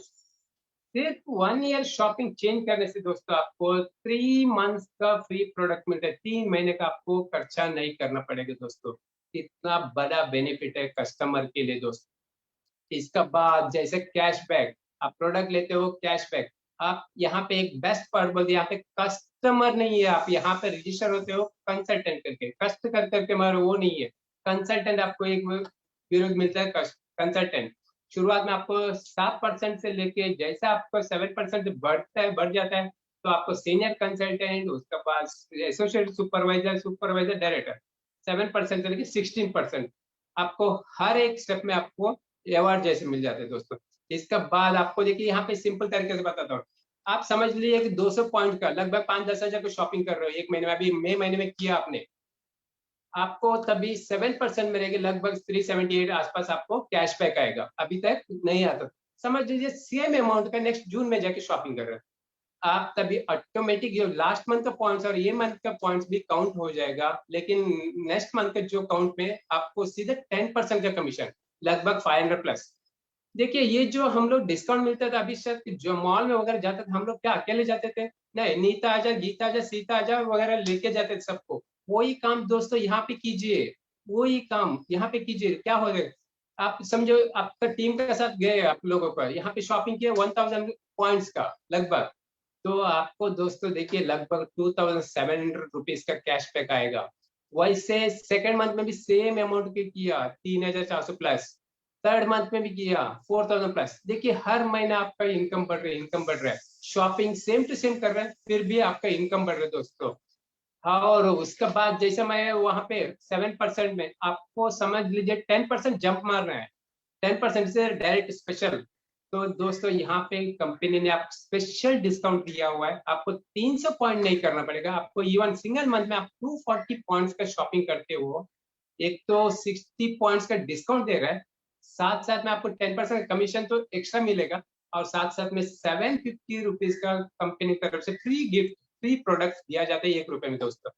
सिर्फ 1 ईयर शॉपिंग चेंज करने से दोस्तों आपको 3 मंथ्स का फ्री प्रोडक्ट मिलता है, 3 महीने का आपको खर्चा नहीं करना पड़ेगा दोस्तों। इतना बड़ा बेनिफिट है कस्टमर के लिए दोस्तों। इसका बाद जैसे कैशबैक, आप प्रोडक्ट लेते हो कैशबैक, आप यहाँ पे एक बेस्ट पार्ट बोल दिया, यहाँ पे कस्टमर नहीं है, आप यहाँ पे रजिस्टर होते हो कंसल्टेंट करके, कष्ट कर करके मगर वो नहीं है कंसल्टेंट। आपको एक विरोध मिलता है कंसल्टेंट। शुरुआत में आपको 7% से लेके जैसे आपको 7% बढ़ता है, बढ़ जाता है, तो आपको सीनियर कंसल्टेंट, उसके पास एसोसिएट सुपरवाइजर, सुपरवाइजर, डायरेक्टर, 7% से लेके 16% आपको हर एक स्टेप में आपको अवार्ड जैसे मिल जाते हैं दोस्तों। इसका बाद आपको देखिए यहाँ पे सिंपल तरीके से बताता हूँ। आप समझ लीजिए कि 200 पॉइंट का लगभग 5-10 हजार को शॉपिंग कर रहे हो एक महीने में, अभी मई महीने में किया आपने, आपको तभी 7% में रहेगी, लगभग 378 आसपास आपको कैशबैक आएगा। अभी तक नहीं आता, समझ लीजिए सेम अमाउंट का नेक्स्ट जून में जाके शॉपिंग कर रहे हैं आप, तभी ऑटोमेटिक जो लास्ट मंथ का पॉइंट्स और ये मंथ का पॉइंट्स भी काउंट हो जाएगा। लेकिन नेक्स्ट मंथ के जो काउंट में आपको सीधे 10% का कमीशन, लगभग 500 प्लस। देखिए ये जो हम लोग डिस्काउंट मिलता था, अभी शायद जो मॉल में वगैरह जाते थे हम लोग, क्या अकेले जाते थे? नहीं, नीता आजा, गीता आजा, सीता आजा वगैरह लेके जाते थे सबको। वही काम दोस्तों यहाँ पे कीजिए, वही काम यहाँ पे कीजिए। क्या हो गया, आप समझो आपका टीम के साथ गए, आप लोगों का यहाँ पे शॉपिंग किया 1000 पॉइंट्स का लगभग, तो आपको दोस्तों देखिए लगभग 2700 रुपीज का कैशबैक आएगा। वैसे सेकंड मंथ में भी सेम अमाउंट के किया 3400 प्लस, थर्ड मंथ में भी किया 4000 प्लस। देखिए हर महीना आपका इनकम बढ़ रहा है, इनकम बढ़ रहा है, शॉपिंग सेम टू सेम कर रहे हैं, फिर भी आपका इनकम बढ़ रहा है दोस्तों। और उसके बाद जैसे मैं वहां पे 7% में आपको समझ लीजिए 10% जंप मार रहे हैं, 10% से डायरेक्ट स्पेशल। तो दोस्तों यहाँ पे कंपनी ने आप स्पेशल डिस्काउंट दिया हुआ है, आपको 300 पॉइंट नहीं करना पड़ेगा, आपको इवन सिंगल मंथ में आप 240 पॉइंट्स का शॉपिंग करते हो, एक तो 60 पॉइंट्स का डिस्काउंट दे रहा है, साथ साथ में आपको 10% कमीशन तो एक्स्ट्रा मिलेगा, और साथ साथ में 750 रुपीज का कंपनी की तरफ से फ्री गिफ्ट, फ्री प्रोडक्ट दिया जाता है 1 रुपए में दोस्तों।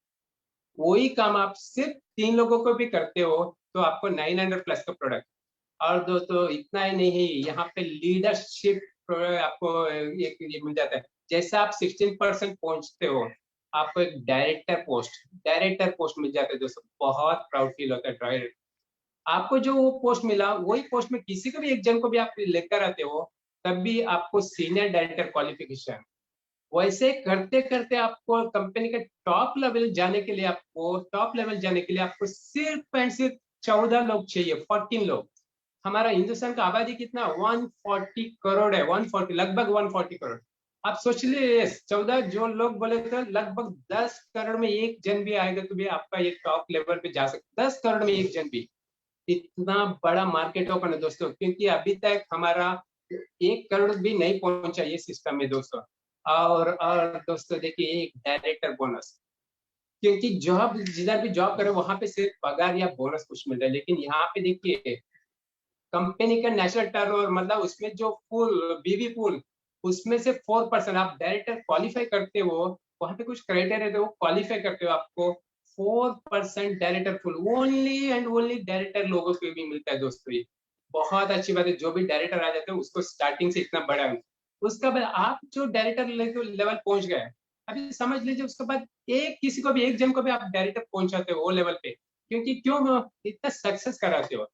वही काम आप सिर्फ 3 लोगों को भी करते हो तो आपको 900 प्लस का प्रोडक्ट। और दोस्तों इतना ही नहीं, यहाँ पे लीडरशिप आपको एक ये मिल जाता है। जैसे आप 16% पहुंचते हो, आपको एक डायरेक्टर पोस्ट मिल जाता है दोस्तों। बहुत प्राउड फील होता है। डायरेक्टर आपको जो वो पोस्ट मिला, वही पोस्ट में किसी को भी एक जन को भी आप लेकर आते हो, तब भी आपको सीनियर डायरेक्टर क्वालिफिकेशन। वैसे करते करते आपको कंपनी के टॉप लेवल जाने के लिए, आपको सिर्फ एंड सिर्फ 14 लोग चाहिए, 14 लोग। हमारा हिंदुस्तान का आबादी कितना, 140 करोड़ है, 140, लगभग 140 करोड़। आप सोच लीजिए 14 जो लोग बोले थे, लगभग 10 करोड़ में एक जन भी आएगा तो भी आपका ये टॉप लेवल पे जा सकता है। 10 करोड़ में एक जन भी, इतना बड़ा मार्केट ओपन है दोस्तों, क्योंकि अभी तक हमारा 1 करोड़ भी नहीं पहुंचा ये सिस्टम में दोस्तों। और दोस्तों देखिए एक डायरेक्टर बोनस, क्योंकि जॉब जिधर भी जॉब करे वहां पे सिर्फ पगार या बोनस कुछ मिल रहा है, लेकिन यहाँ पे देखिए कंपनी का नेशनल टर्नओवर, मतलब उसमें जो पूल, बीवी पूल, उसमें से 4% आप डायरेक्टर क्वालिफाई करते हो, वहां पे कुछ क्राइटेरिया थे, वो क्वालिफाई करते हो, आपको 4% director full, only and only director लोगों को भी मिलता है दोस्तों। ये बहुत अच्छी बात है, जो भी डायरेक्टर आ जाते हैं उसको स्टार्टिंग से इतना बड़ा। उसका बाद आप जो डायरेक्टर लेवल पहुंच गए, अभी समझ लीजिए उसके बाद एक किसी को भी, एक जन को भी आप डायरेक्टर पहुंचाते हो वो लेवल पे, क्योंकि क्यों इतना सक्सेस कराते हो,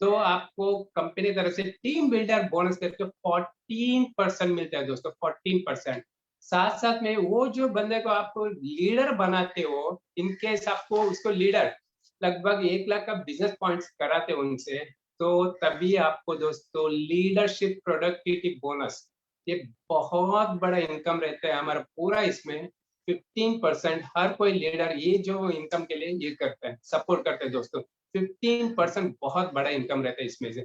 तो आपको कंपनी तरफ से टीम बिल्डर बोनस करके 14% मिलता है दोस्तों, 14%। साथ साथ में वो जो बंदे को आपको लीडर बनाते हो, इनकेस आपको उसको लीडर लगभग 1 लाख का बिजनेस पॉइंट्स कराते हो उनसे, तो तभी आपको दोस्तों लीडरशिप प्रोडक्टिविटी बोनस, ये बहुत बड़ा इनकम रहता है हमारा पूरा। इसमें 15% हर कोई लीडर ये जो इनकम के लिए ये करता है, सपोर्ट करते हैं दोस्तों। 15% बहुत बड़ा इनकम रहता है इसमें से।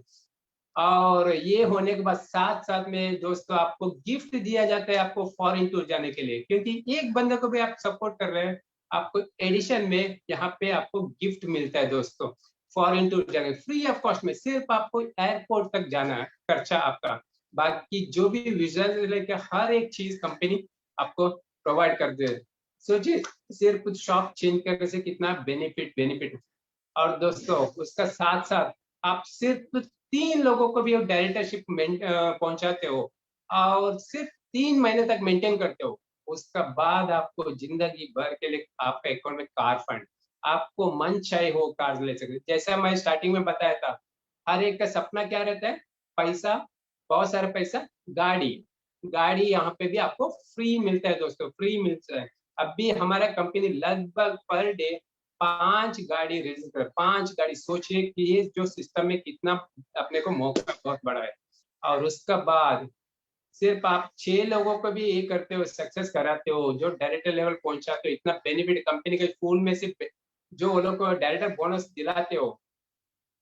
और ये होने के बाद साथ साथ में दोस्तों आपको गिफ्ट दिया जाता है, आपको फॉरेन टूर जाने के लिए, क्योंकि एक बंदे को भी आप सपोर्ट कर रहे हैं, आपको एडिशन में यहाँ पे आपको गिफ्ट मिलता है दोस्तों। फॉरेन टूर जाने फ्री ऑफ कॉस्ट में, सिर्फ आपको एयरपोर्ट तक जाना है, खर्चा आपका, बाकी जो भी वीजा से लेकर हर एक चीज कंपनी आपको प्रोवाइड कर दे। सोचिए सिर्फ कुछ शॉप चेंज करने से कितना बेनिफिट। और दोस्तों उसका साथ साथ आप सिर्फ 3 लोगों को भी डायरेक्टरशिप पहुंचाते हो और सिर्फ 3 महीने तक मेंटेन करते हो, उसका बाद आपको जिंदगी भर के लिए आपका अकाउंट में कार फंड, आपको मन चाहे हो कार ले सकते। जैसा मैं स्टार्टिंग में बताया था, हर एक का सपना क्या रहता है, पैसा, बहुत सारा पैसा, गाड़ी। गाड़ी यहाँ पे भी आपको फ्री मिलता है दोस्तों, फ्री मिलता है। अब भी हमारा कंपनी लगभग पर डे 5 गाड़ी रजिस्टर, 5 गाड़ी, सोचिए कि ये जो सिस्टम में कितना अपने को मौका बहुत बड़ा है। और उसका बाद सिर्फ आप 6 लोगों को भी ये करते हो, सक्सेस कराते हो, जो डायरेक्टर लेवल पहुंचाते हो, इतना बेनिफिट कंपनी के फूल में से जो वो लोग को डायरेक्टर बोनस दिलाते हो,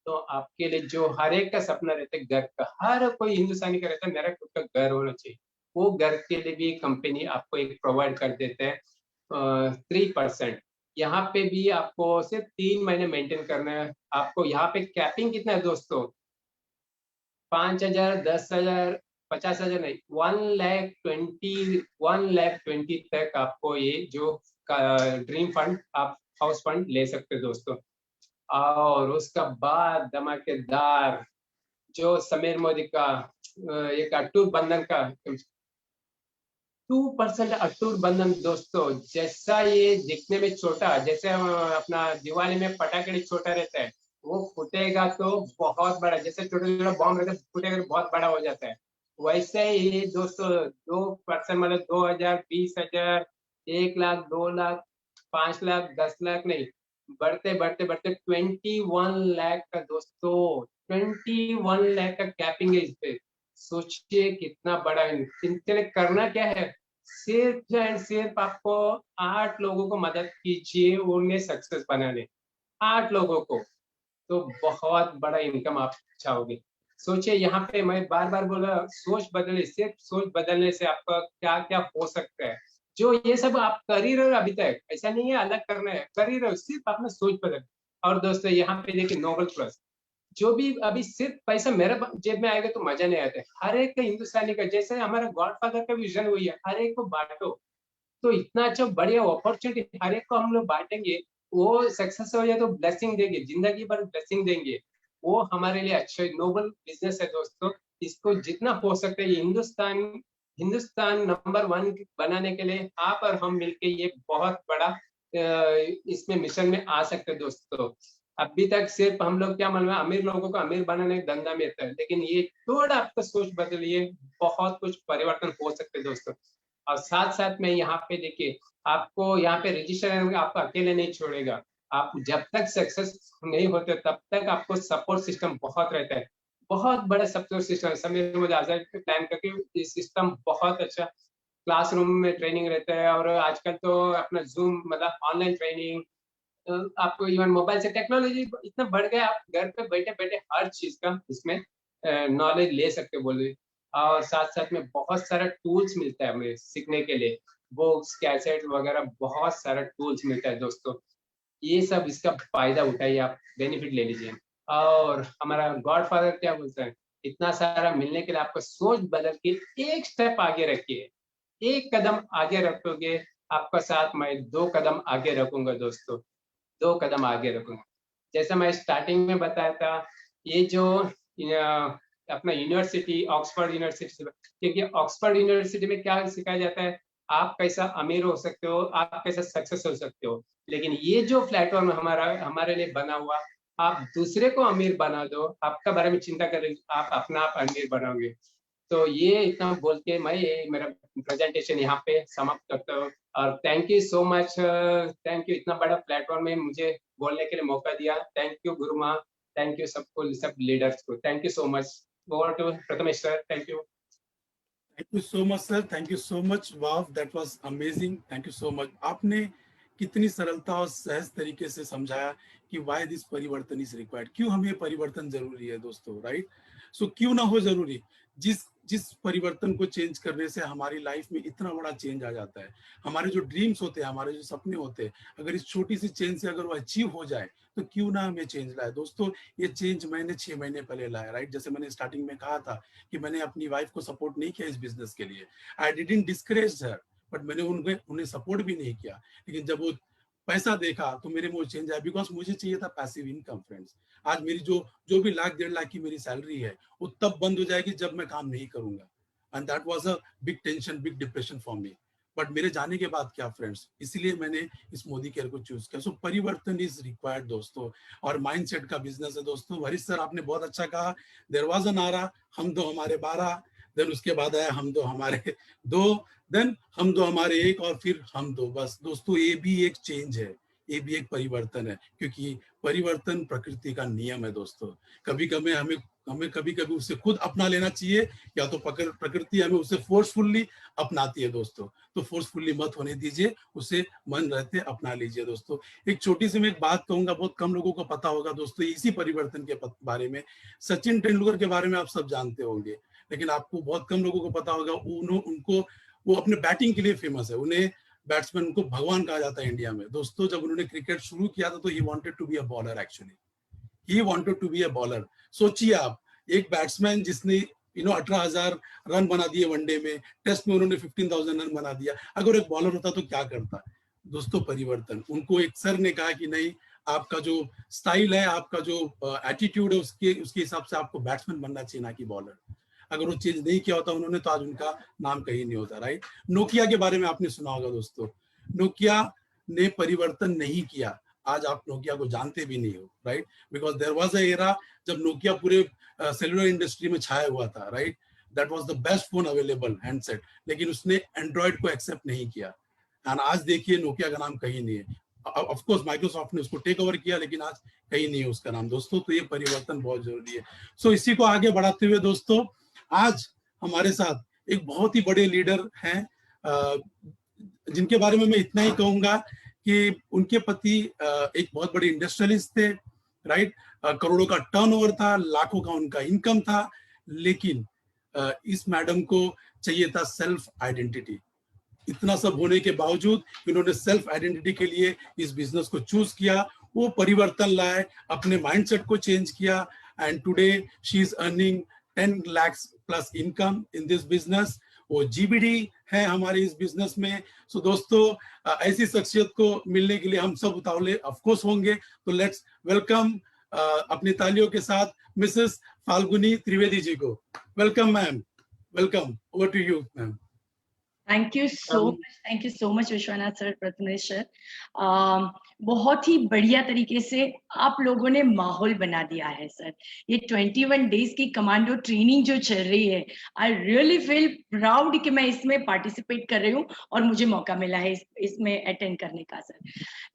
तो आपके लिए जो हर एक का सपना रहता है घर का, हर कोई हिंदुस्तानी का रहता है मेरा खुद का घर होना चाहिए, वो घर के लिए भी कंपनी आपको एक प्रोवाइड कर देते हैं 3%। यहाँ पे भी आपको सिर्फ 3 महीने मेंटेन करना है। आपको यहाँ पे कैपिंग कितना है दोस्तों, 5,000, 10,000, 50,000 नहीं, 1,20,1,20 तक आपको ये जो ड्रीम फंड, आप हाउस फंड ले सकते हो दोस्तों। और उसका बाद धमाकेदार जो समीर मोदी का एक अटूट बंधन का 2% अटूट बंधन दोस्तों, जैसा ये दिखने में छोटा, जैसे अपना दिवाली में पटाखे छोटा रहता है, वो फूटेगा तो बहुत बड़ा, जैसे छोटे छोटे बॉम्ब रहते हैं फूटेगा तो बहुत बड़ा हो जाता है, वैसे ही दोस्तों 2% मतलब 2,000, 20,000, 1,00,000, 2,00,000, 5,00,000, 10,00,000 नहीं, बढ़ते बढ़ते बढ़ते 21 लाख का दोस्तों, 21 लाख का कैपिंग है इस पे। सोचिए कितना बड़ा है। इनके लिए करना क्या है, सिर्फ एंड सिर्फ आपको 8 लोगों को मदद कीजिए उन्हें सक्सेस बनाने, 8 लोगों को, तो बहुत बड़ा इनकम आप चाहोगे। सोचिए यहाँ पे मैं बार बार बोला, सोच बदले, सिर्फ सोच बदलने से आपका क्या क्या हो सकता है। जो ये सब आप कर ही रहे हो अभी तक, ऐसा नहीं है अलग करना है, कर ही रहे हो, सिर्फ अपना सोच बदल। और दोस्तों यहाँ पे देखिए नोबल प्लस, जो भी अभी सिर्फ पैसा मेरे जेब में आएगा तो मजा नहीं आता है, हर एक का हिंदुस्तानी का, जैसे हमारा गॉडफादर का विजन वही है, हर एक को बांटो, तो इतना अच्छा बढ़िया अपॉर्चुनिटी हर एक को हम लोग बांटेंगे, वो सक्सेस हो जाए तो ब्लेसिंग देंगे, जिंदगी भर ब्लेसिंग देंगे, वो हमारे लिए अच्छा नोबल बिजनेस है दोस्तों। इसको जितना हो सकता है हिंदुस्तान, हिंदुस्तान नंबर 1 बनाने के लिए आप और हम मिलके ये बहुत बड़ा इसमें मिशन में आ सकते हैं दोस्तों। अभी तक सिर्फ हम लोग क्या मालूम है, अमीर लोगों को अमीर बनाने का धंधा में रहता है, लेकिन ये थोड़ा आपका सोच बदलिए, बहुत कुछ परिवर्तन हो सकते हैं दोस्तों। और साथ साथ में यहाँ पे देखिए, आपको यहाँ पे रजिस्टर आपको अकेले नहीं छोड़ेगा, आप जब तक सक्सेस नहीं होते तब तक आपको सपोर्ट सिस्टम बहुत रहता है, बहुत बड़ा सपोर्ट सिस्टम। समीर मुझे आजाद प्लान करके ये सिस्टम बहुत अच्छा, क्लासरूम में ट्रेनिंग रहता है, और आजकल तो अपना जूम मतलब ऑनलाइन ट्रेनिंग, आपको इवन मोबाइल से टेक्नोलॉजी इतना बढ़ गया, आप घर पे बैठे बैठे हर चीज का इसमें नॉलेज ले सकते हो बोले। और साथ साथ में बहुत सारा टूल्स मिलता है हमें सीखने के लिए, बुक्स, कैसेट वगैरह, बहुत सारा टूल्स मिलता है दोस्तों। ये सब इसका फायदा उठाइए, आप बेनिफिट ले लीजिए। और हमारा गॉडफादर क्या बोलता है, इतना सारा मिलने के लिए आपको सोच बदल के एक स्टेप आगे रखिए, एक कदम आगे रखोगे, आपका साथ मैं 2 कदम आगे रखूंगा दोस्तों, 2 कदम आगे रखूंगा। जैसा मैं स्टार्टिंग में बताया था, ये जो अपना यूनिवर्सिटी, ऑक्सफोर्ड यूनिवर्सिटी, क्योंकि ऑक्सफोर्ड यूनिवर्सिटी में क्या सिखाया जाता है, आप कैसा अमीर हो सकते हो, आप कैसा सक्सेस हो सकते हो। लेकिन ये जो प्लेटफॉर्म हमारा हमारे लिए बना हुआ, आप दूसरे को अमीर बना दो, आपका बारे में चिंता करें, आप अपना आप अमीर बनाओगे। तो ये इतना बोल के मैं ये मेरा प्रेजेंटेशन यहाँ पे समाप्त करता हूँ। और thank you so much, thank you, इतना बड़ा प्लेटफॉर्म में मुझे बोलने के लिए मौका दिया। थैंक यू गुरु माँ, थैंक यू सबको, सब लीडर्स को, thank you so much. Over to Prathamesh sir, thank you. Thank you so much sir, thank you so much, wow that was amazing, thank you so much. आपने कितनी सरलता और सहज तरीके से समझाया कि व्हाई दिस परिवर्तन इज रिक्वायर्ड, क्यों हमें परिवर्तन जरूरी है दोस्तों, राइट। सो क्यों ना हो जरूरी, जिस जिस परिवर्तन को चेंज करने से हमारी लाइफ में इतना बड़ा चेंज आ जाता है। हमारे जो ड्रीम्स होते हैं, हमारे जो सपने होते हैं, अगर इस छोटी सी चेंज से अगर वो अचीव हो जाए तो क्यों ना हमें चेंज लाए दोस्तों। ये चेंज मैंने 6 महीने पहले लाया, राइट। जैसे मैंने स्टार्टिंग में कहा था कि मैंने अपनी वाइफ को सपोर्ट नहीं किया इस बिजनेस के लिए, I didn't discourage her, but मैंने उन्हें सपोर्ट भी नहीं किया। लेकिन जब वो पैसा देखा तो मेरे में वो चेंज आया, बिकॉज मुझे चाहिए था पैसिव इनकम फ्रेंड्स। आज मेरी जो भी 1,00,000 1,50,000 की मेरी सैलरी है, वो तब बंद हो जाएगी जब मैं काम नहीं करूंगा। And that was a big tension, big depression for me. But मेरे जाने के बाद क्या फ्रेंड्स, इसलिए मैंने इस मोदी केयर को चूज किया। सो परिवर्तन इज रिक्वायर्ड दोस्तों, और माइंडसेट का बिजनेस है दोस्तों। हरीश सर आपने बहुत अच्छा कहा, देयर वाज अ नारा, हम दो हमारे 12, देन उसके बाद आया हम दो हमारे दो, देन हम दो हमारे एक, और फिर हम दो। बस दोस्तों, ये भी एक चेंज है, ये भी एक परिवर्तन है, क्योंकि परिवर्तन प्रकृति का नियम है दोस्तों। कभी कभी हमें कभी कभी उसे खुद अपना लेना चाहिए, या तो प्रकृति हमें उसे फोर्सफुल्ली अपनाती है दोस्तों। तो फोर्सफुल्ली मत होने दीजिए, उसे मन रहते अपना लीजिए दोस्तों। एक छोटी सी मैं एक बात कहूंगा, बहुत कम लोगों को पता होगा दोस्तों इसी परिवर्तन के बारे में। सचिन तेंदुलकर के बारे में आप सब जानते होंगे, लेकिन आपको बहुत कम लोगों को पता होगा उनको वो अपने बैटिंग के लिए फेमस है। उन्हें बैट्समैन, उनको भगवान कहा जाता है इंडिया में दोस्तों। जब उन्होंने क्रिकेट शुरू किया था तो he wanted to be a bowler, actually he wanted to be a bowler. सोचिए आप, एक बैट्समैन जिसने 18,000 रन बना दिए वनडे में, टेस्ट में उन्होंने 15,000 रन बना दिया। अगर एक बॉलर होता तो क्या करता दोस्तों? परिवर्तन। उनको एक सर ने कहा कि नहीं, आपका जो स्टाइल है, आपका जो एटीट्यूड है, उसके हिसाब से आपको बैट्समैन बनना चाहिए, ना कि बॉलर। अगर वो चेंज नहीं किया होता उन्होंने, तो आज उनका नाम कहीं नहीं होता, राइट। नोकिया के बारे में आपने सुना होगा दोस्तों। नोकिया ने परिवर्तन नहीं किया, आज आप नोकिया को जानते भी नहीं हो, right. Because there was a era जब नोकिया पूरे सेलुलर इंडस्ट्री में छाया हुआ था, right. That was the best phone available, handset. लेकिन उसने एंड्रॉइड को एक्सेप्ट नहीं किया, एंड आज देखिए नोकिया का नाम कहीं नहीं है। ऑफ कोर्स माइक्रोसॉफ्ट ने उसको टेक ओवर किया, लेकिन आज कहीं नहीं है उसका नाम दोस्तों। तो ये परिवर्तन बहुत जरूरी है। सो इसी को आगे बढ़ाते हुए दोस्तों, आज हमारे साथ एक बहुत ही बड़े लीडर हैं, जिनके बारे में मैं इतना ही कहूंगा कि उनके पति एक बहुत बड़े इंडस्ट्रियलिस्ट थे, राइट। करोड़ों का टर्नओवर था, लाखों का उनका इनकम था, लेकिन इस मैडम को चाहिए था सेल्फ आइडेंटिटी। इतना सब होने के बावजूद उन्होंने सेल्फ आइडेंटिटी के लिए इस बिजनेस को चूज किया। वो परिवर्तन लाए, अपने माइंडसेट को चेंज किया, and today she is earning 10 lakhs plus income in this business. वो जीबीडी है हमारे इस बिजनेस में। सो दोस्तों, ऐसी शख्सियत को मिलने के लिए हम सब उतावले ऑफ कोर्स होंगे। तो लेट्स वेलकम अपनी तालियों के साथ मिसेस फाल्गुनी त्रिवेदी जी को। Welcome ma'am, welcome, over to you ma'am. Thank you so much Vishwanath sir, Prathamesh sir. बहुत ही बढ़िया तरीके से आप लोगों ने माहौल बना दिया है सर। ये 21 डेज की कमांडो ट्रेनिंग जो चल रही है, आई रियली फील प्राउड कि मैं इसमें पार्टिसिपेट कर रही हूँ और मुझे मौका मिला है इसमें अटेंड करने का सर।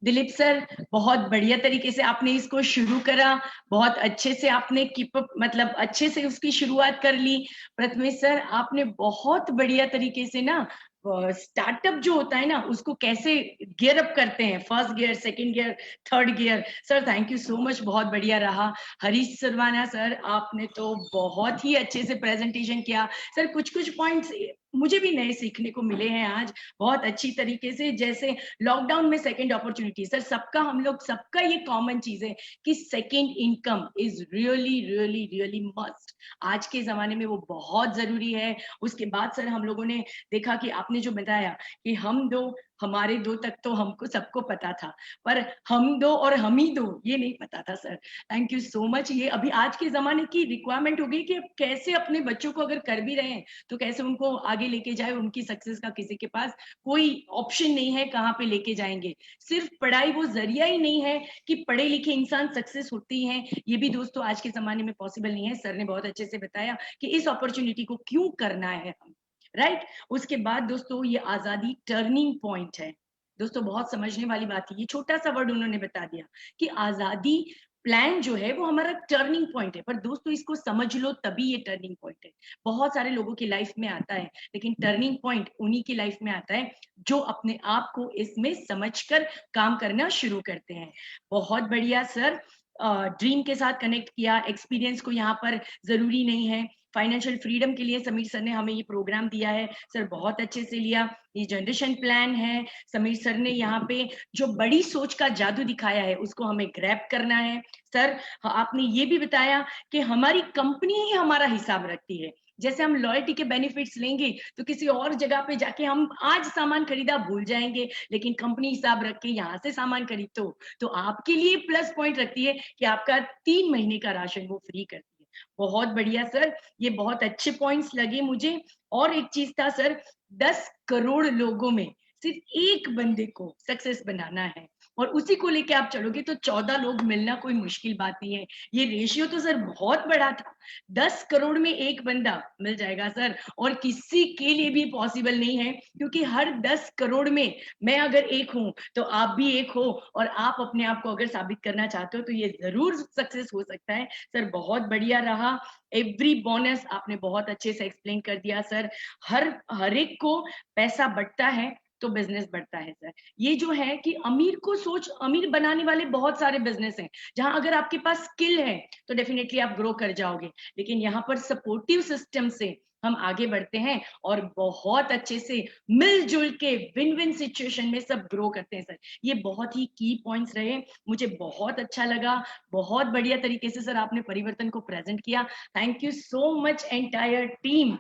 दिलीप सर, बहुत बढ़िया तरीके से आपने इसको शुरू करा, बहुत अच्छे से आपने कीप अप, मतलब अच्छे से उसकी शुरुआत कर ली। प्रथमेश सर, आपने बहुत बढ़िया तरीके से ना स्टार्टअप जो होता है ना, उसको कैसे गियर अप करते हैं, first gear, second gear, third gear. Sir thank you so much, बहुत बढ़िया रहा। हरीश सरवाना सर, आपने तो बहुत ही अच्छे से प्रेजेंटेशन किया सर। कुछ पॉइंट्स मुझे भी नए सीखने को मिले हैं आज, बहुत अच्छी तरीके से। जैसे लॉकडाउन में सेकंड अपॉर्चुनिटी, सर सबका, हम लोग सबका ये कॉमन चीज है कि second income is really really really must. आज के जमाने में वो बहुत जरूरी है। उसके बाद सर हम लोगों ने देखा कि आपने जो बताया कि हम दो हमारे दो तक तो हमको सबको पता था, पर हम दो और हम ही दो ये नहीं पता था sir. Thank you so much. ये अभी आज के जमाने की रिक्वायरमेंट हो गई कि कैसे अपने बच्चों को अगर कर भी रहे हैं तो कैसे उनको आगे लेके जाए। उनकी सक्सेस का किसी के पास कोई ऑप्शन नहीं है, कहाँ पे लेके जाएंगे। सिर्फ पढ़ाई वो जरिया ही नहीं है कि पढ़े लिखे इंसान सक्सेस होती हैं, ये भी दोस्तों आज के जमाने में पॉसिबल नहीं है। सर ने बहुत अच्छे से बताया कि इस अपॉर्चुनिटी को क्यों करना है हम, राइट। उसके बाद दोस्तों ये आजादी टर्निंग पॉइंट है दोस्तों, बहुत समझने वाली बात है। ये छोटा सा वर्ड उन्होंने बता दिया कि आजादी प्लान जो है वो हमारा टर्निंग पॉइंट है, पर दोस्तों इसको समझ लो तभी ये टर्निंग पॉइंट है। बहुत सारे लोगों की लाइफ में आता है, लेकिन टर्निंग पॉइंट उन्हीं की लाइफ में आता है जो अपने आप को इसमें समझकर काम करना शुरू करते हैं। बहुत बढ़िया सर, ड्रीम के साथ कनेक्ट किया, एक्सपीरियंस को यहाँ पर जरूरी नहीं है। फाइनेंशियल फ्रीडम के लिए समीर सर ने हमें ये प्रोग्राम दिया है सर, बहुत अच्छे से लिया। ये जनरेशन प्लान है, समीर सर ने यहाँ पे जो बड़ी सोच का जादू दिखाया है उसको हमें ग्रैब करना है। सर आपने ये भी बताया कि हमारी कंपनी ही हमारा हिसाब रखती है। जैसे हम लॉयल्टी के बेनिफिट्स लेंगे तो किसी और जगह पे जाके हम आज सामान खरीदा भूल जाएंगे, लेकिन कंपनी हिसाब रख के यहाँ से सामान खरीदो तो आपके लिए प्लस पॉइंट रखती है कि आपका 3 महीने का राशन वो फ्री करती है। बहुत बढ़िया सर, ये बहुत अच्छे पॉइंट्स लगे मुझे। और एक चीज था सर, 10 करोड़ लोगों में सिर्फ एक बंदे को सक्सेस बनाना है और उसी को लेके आप चलोगे तो 14 लोग मिलना कोई मुश्किल बात नहीं है। ये रेशियो तो सर बहुत बड़ा था, 10 करोड़ में एक बंदा मिल जाएगा सर, और किसी के लिए भी पॉसिबल नहीं है, क्योंकि हर 10 करोड़ में मैं अगर एक हूं तो आप भी एक हो, और आप अपने आप को अगर साबित करना चाहते हो तो ये जरूर सक्सेस हो सकता है सर। बहुत बढ़िया रहा, एवरी बोनस आपने बहुत अच्छे से एक्सप्लेन कर दिया सर। हर एक को पैसा बढ़ता है तो बिजनेस बढ़ता है सर। ये जो है कि अमीर को सोच अमीर बनाने वाले बहुत सारे बिजनेस हैं, जहां अगर आपके पास स्किल है तो डेफिनेटली आप ग्रो कर जाओगे, लेकिन यहाँ पर सपोर्टिव सिस्टम से हम आगे बढ़ते हैं और बहुत अच्छे से मिलजुल के विन विन सिचुएशन में सब ग्रो करते हैं सर। ये बहुत ही की पॉइंट्स रहे, मुझे बहुत अच्छा लगा, बहुत बढ़िया तरीके से सर आपने परिवर्तन को प्रेजेंट किया। Thank you so much entire team.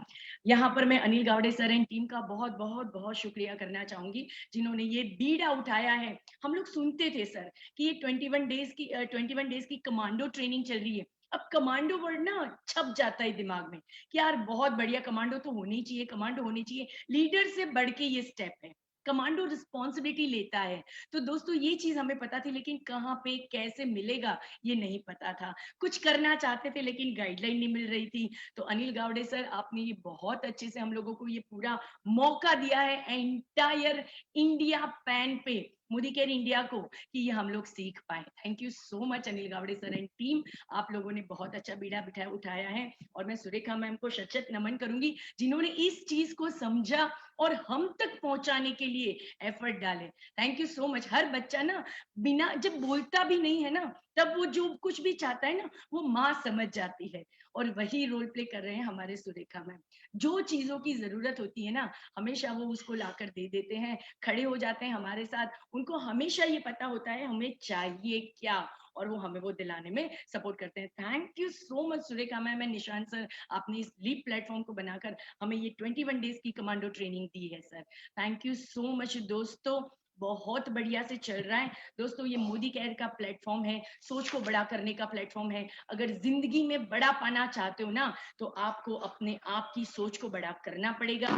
यहाँ पर मैं Anil Gawade sir and team का बहुत बहुत बहुत शुक्रिया करना चाहूंगी, जिन्होंने ये बीड़ा उठाया है। हम लोग सुनते थे सर कि ये 21 डेज की कमांडो ट्रेनिंग चल रही है। अब कमांडो वर्ड ना छप जाता है दिमाग में कि यार बहुत बढ़िया, कमांडो तो होनी चाहिए, कमांडो होनी चाहिए। लीडर से बढ़ के ये स्टेप है, कमांडो रिस्पॉन्सिबिलिटी लेता है। तो दोस्तों ये चीज हमें पता थी, लेकिन कहाँ पे कैसे मिलेगा ये नहीं पता था। कुछ करना चाहते थे लेकिन गाइडलाइन नहीं मिल रही थी। तो अनिल गावड़े सर आपने ये बहुत अच्छे से हम लोगों को ये पूरा मौका दिया है एंटायर इंडिया पैन पे, मोदी केयर इंडिया को, कि ये हम लोग सीख पाए। Thank you so much Anil Gawade sir and team, आप लोगों ने बहुत अच्छा बीड़ा उठाया है। और मैं सुरेखा मैम को शत नमन करूंगी, जिन्होंने इस चीज को समझा और हम तक पहुंचाने के लिए एफर्ट डाले। Thank you so much. हर बच्चा ना बिना जब बोलता भी नहीं है ना, तब वो जो कुछ भी चाहता है ना वो माँ समझ जाती है, और वही रोल प्ले कर रहे हैं हमारे सुरेखा मैम। जो चीजों की जरूरत होती है ना हमेशा वो उसको लाकर दे देते हैं, खड़े हो जाते हैं हमारे साथ। उनको हमेशा ये पता होता है हमें चाहिए क्या, और वो हमें वो दिलाने में सपोर्ट करते हैं। Thank you so much Surekha ma'am and Nishant sir, आपने इस लीप प्लेटफॉर्म को बनाकर हमें ये 21 डेज की कमांडो ट्रेनिंग दी है sir. Thank you so much दोस्तों, बहुत बढ़िया से चल रहा है दोस्तों। ये मोदी केयर का प्लेटफॉर्म है, सोच को बड़ा करने का प्लेटफॉर्म है। अगर जिंदगी में बड़ा पाना चाहते हो ना तो आपको अपने आप की सोच को बड़ा करना पड़ेगा,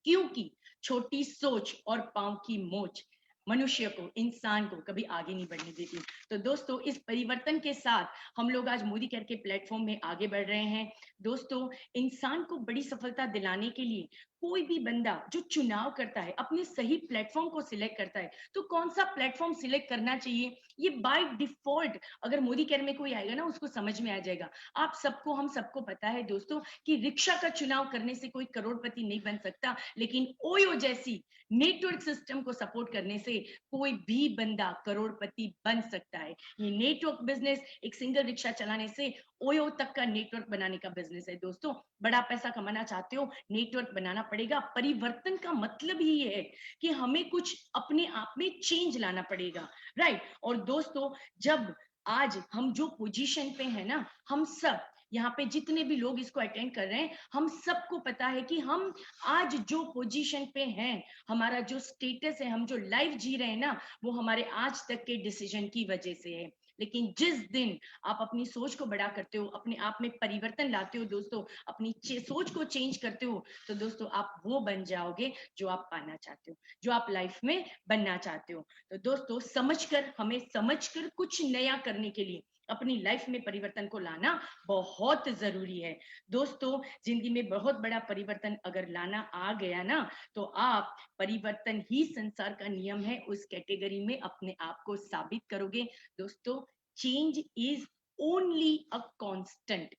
क्योंकि छोटी सोच और पांव की मोच मनुष्य को, इंसान को कभी आगे नहीं बढ़ने देती। तो दोस्तों इस परिवर्तन के साथ हम लोग आज मोदी केयर के प्लेटफॉर्म में आगे बढ़ रहे हैं। दोस्तों इंसान को बड़ी सफलता दिलाने के लिए कोई भी बंदा जो चुनाव करता है, अपने सही प्लेटफॉर्म को सिलेक्ट करता है, तो कौन सा प्लेटफॉर्म सिलेक्ट करना चाहिए ये बाय डिफॉल्ट अगर मोदी केयर में कोई आएगा ना उसको समझ में आ जाएगा। आप सबको, हम सबको पता है दोस्तों कि रिक्शा का चुनाव करने से कोई करोड़पति नहीं बन सकता, लेकिन ओयो जैसी नेटवर्क सिस्टम को सपोर्ट करने से कोई भी बंदा करोड़पति बन सकता है। ये नेटवर्क बिजनेस एक सिंगल रिक्शा चलाने से ओयो तक का नेटवर्क बनाने का बिजनेस है। दोस्तों बड़ा पैसा कमाना चाहते हो, नेटवर्क बनाना पड़ेगा। परिवर्तन का मतलब ही ये है कि हमें कुछ अपने आप में चेंज लाना पड़ेगा, राइट। और दोस्तों जब आज हम जो पोजीशन पे है ना, हम सब यहाँ पे जितने भी लोग इसको अटेंड कर रहे हैं, हम सबको पता है कि हम आज जो पोजीशन पे हैं, हमारा जो स्टेटस है, हम जो लाइफ जी रहे हैं ना, वो हमारे आज तक के डिसीजन की वजह से है। लेकिन जिस दिन आप अपनी सोच को बड़ा करते हो, अपने आप में परिवर्तन लाते हो दोस्तों, अपनी सोच को चेंज करते हो, तो दोस्तों आप वो बन जाओगे जो आप पाना चाहते हो, जो आप लाइफ में बनना चाहते हो। तो दोस्तों समझकर, हमें समझकर कुछ नया करने के लिए अपनी लाइफ में परिवर्तन को लाना बहुत जरूरी है। दोस्तों जिंदगी में बहुत बड़ा परिवर्तन अगर लाना आ गया ना, तो आप परिवर्तन ही संसार का नियम है उस कैटेगरी में अपने आप को साबित करोगे। दोस्तों change is only a constant,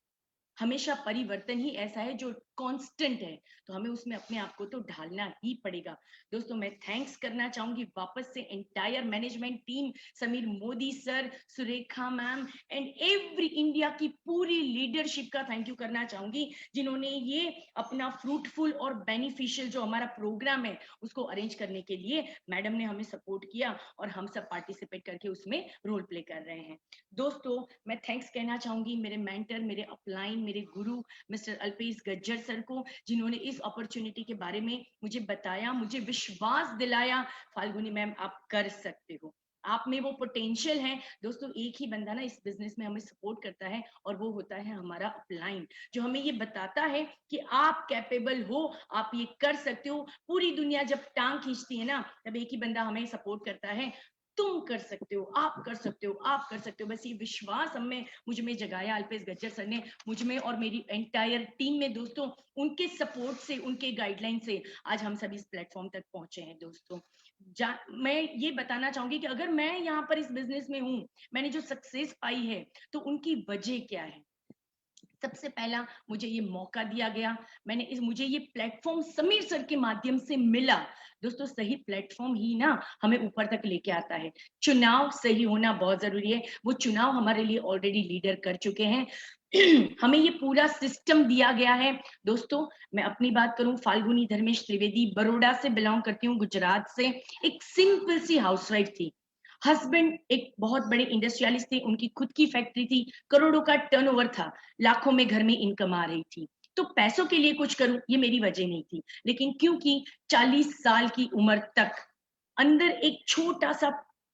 हमेशा परिवर्तन ही ऐसा है जो कांस्टेंट है, तो हमें उसमें अपने आप को तो ढालना ही पड़ेगा। दोस्तों मैं थैंक्स करना चाहूंगी वापस से entire management team, Sameer Modi sir, Surekha ma'am and every India की पूरी लीडरशिप का थैंक यू करना चाहूंगी, जिन्होंने ये अपना फ्रूटफुल और बेनिफिशियल जो हमारा प्रोग्राम है उसको अरेंज करने के लिए मैडम ने हमें सपोर्ट किया और हम सब पार्टिसिपेट करके उसमें रोल प्ले कर रहे हैं। दोस्तों मैं थैंक्स कहना चाहूंगी मेरे मेंटर, मेरे अपलाइन, मेरे गुरु मिस्टर अल्पेश गज्जर सर को, जिन्होंने इस अपॉर्चुनिटी के बारे में मुझे बताया, मुझे विश्वास दिलाया, फाल्गुनी मैम आप कर सकते हो। आप में वो पोटेंशियल है दोस्तों। एक ही बंदा ना इस बिजनेस में हमें सपोर्ट करता है और वो होता है हमारा अपलाइन, जो हमें ये बताता है कि आप कैपेबल हो, आप ये कर सकते हो। पूरी दुनिया जब टांग खींचती है ना, तब एक ही बंदा हमें सपोर्ट करता है, तुम कर सकते हो, आप कर सकते हो, आप कर सकते हो। बस ये विश्वास हमें मुझ में जगाया अल्पेश गज्जर सर ने, मुझ में और मेरी एंटायर टीम में दोस्तों। उनके सपोर्ट से, उनके गाइडलाइन से आज हम सभी इस प्लेटफॉर्म तक पहुंचे हैं दोस्तों। मैं ये बताना चाहूंगी कि अगर मैं यहाँ पर इस बिजनेस में हूँ, मैंने जो सक्सेस पाई है, तो उनकी वजह क्या है। सबसे पहला, मुझे ये मौका दिया गया, मुझे ये प्लेटफॉर्म समीर सर के माध्यम से मिला। दोस्तों सही प्लेटफॉर्म ही ना हमें ऊपर तक लेके आता है। चुनाव सही होना बहुत जरूरी है, वो चुनाव हमारे लिए ऑलरेडी लीडर कर चुके हैं। हमें ये पूरा सिस्टम दिया गया है दोस्तों। मैं अपनी बात करूं, फाल्गुनी धर्मेश त्रिवेदी, बड़ौदा से बिलोंग करती हूँ, गुजरात से। एक सिंपल सी हाउसवाइफ थी। हस्बैंड एक बहुत बड़े इंडस्ट्रियलिस्ट थे, उनकी खुद की फैक्ट्री थी, करोड़ों का टर्नओवर था, लाखों में घर में इनकम आ रही थी। तो पैसों के लिए कुछ करूं, ये मेरी वजह नहीं थी। लेकिन क्योंकि 40 साल की उम्र तक अंदर एक छोटा सा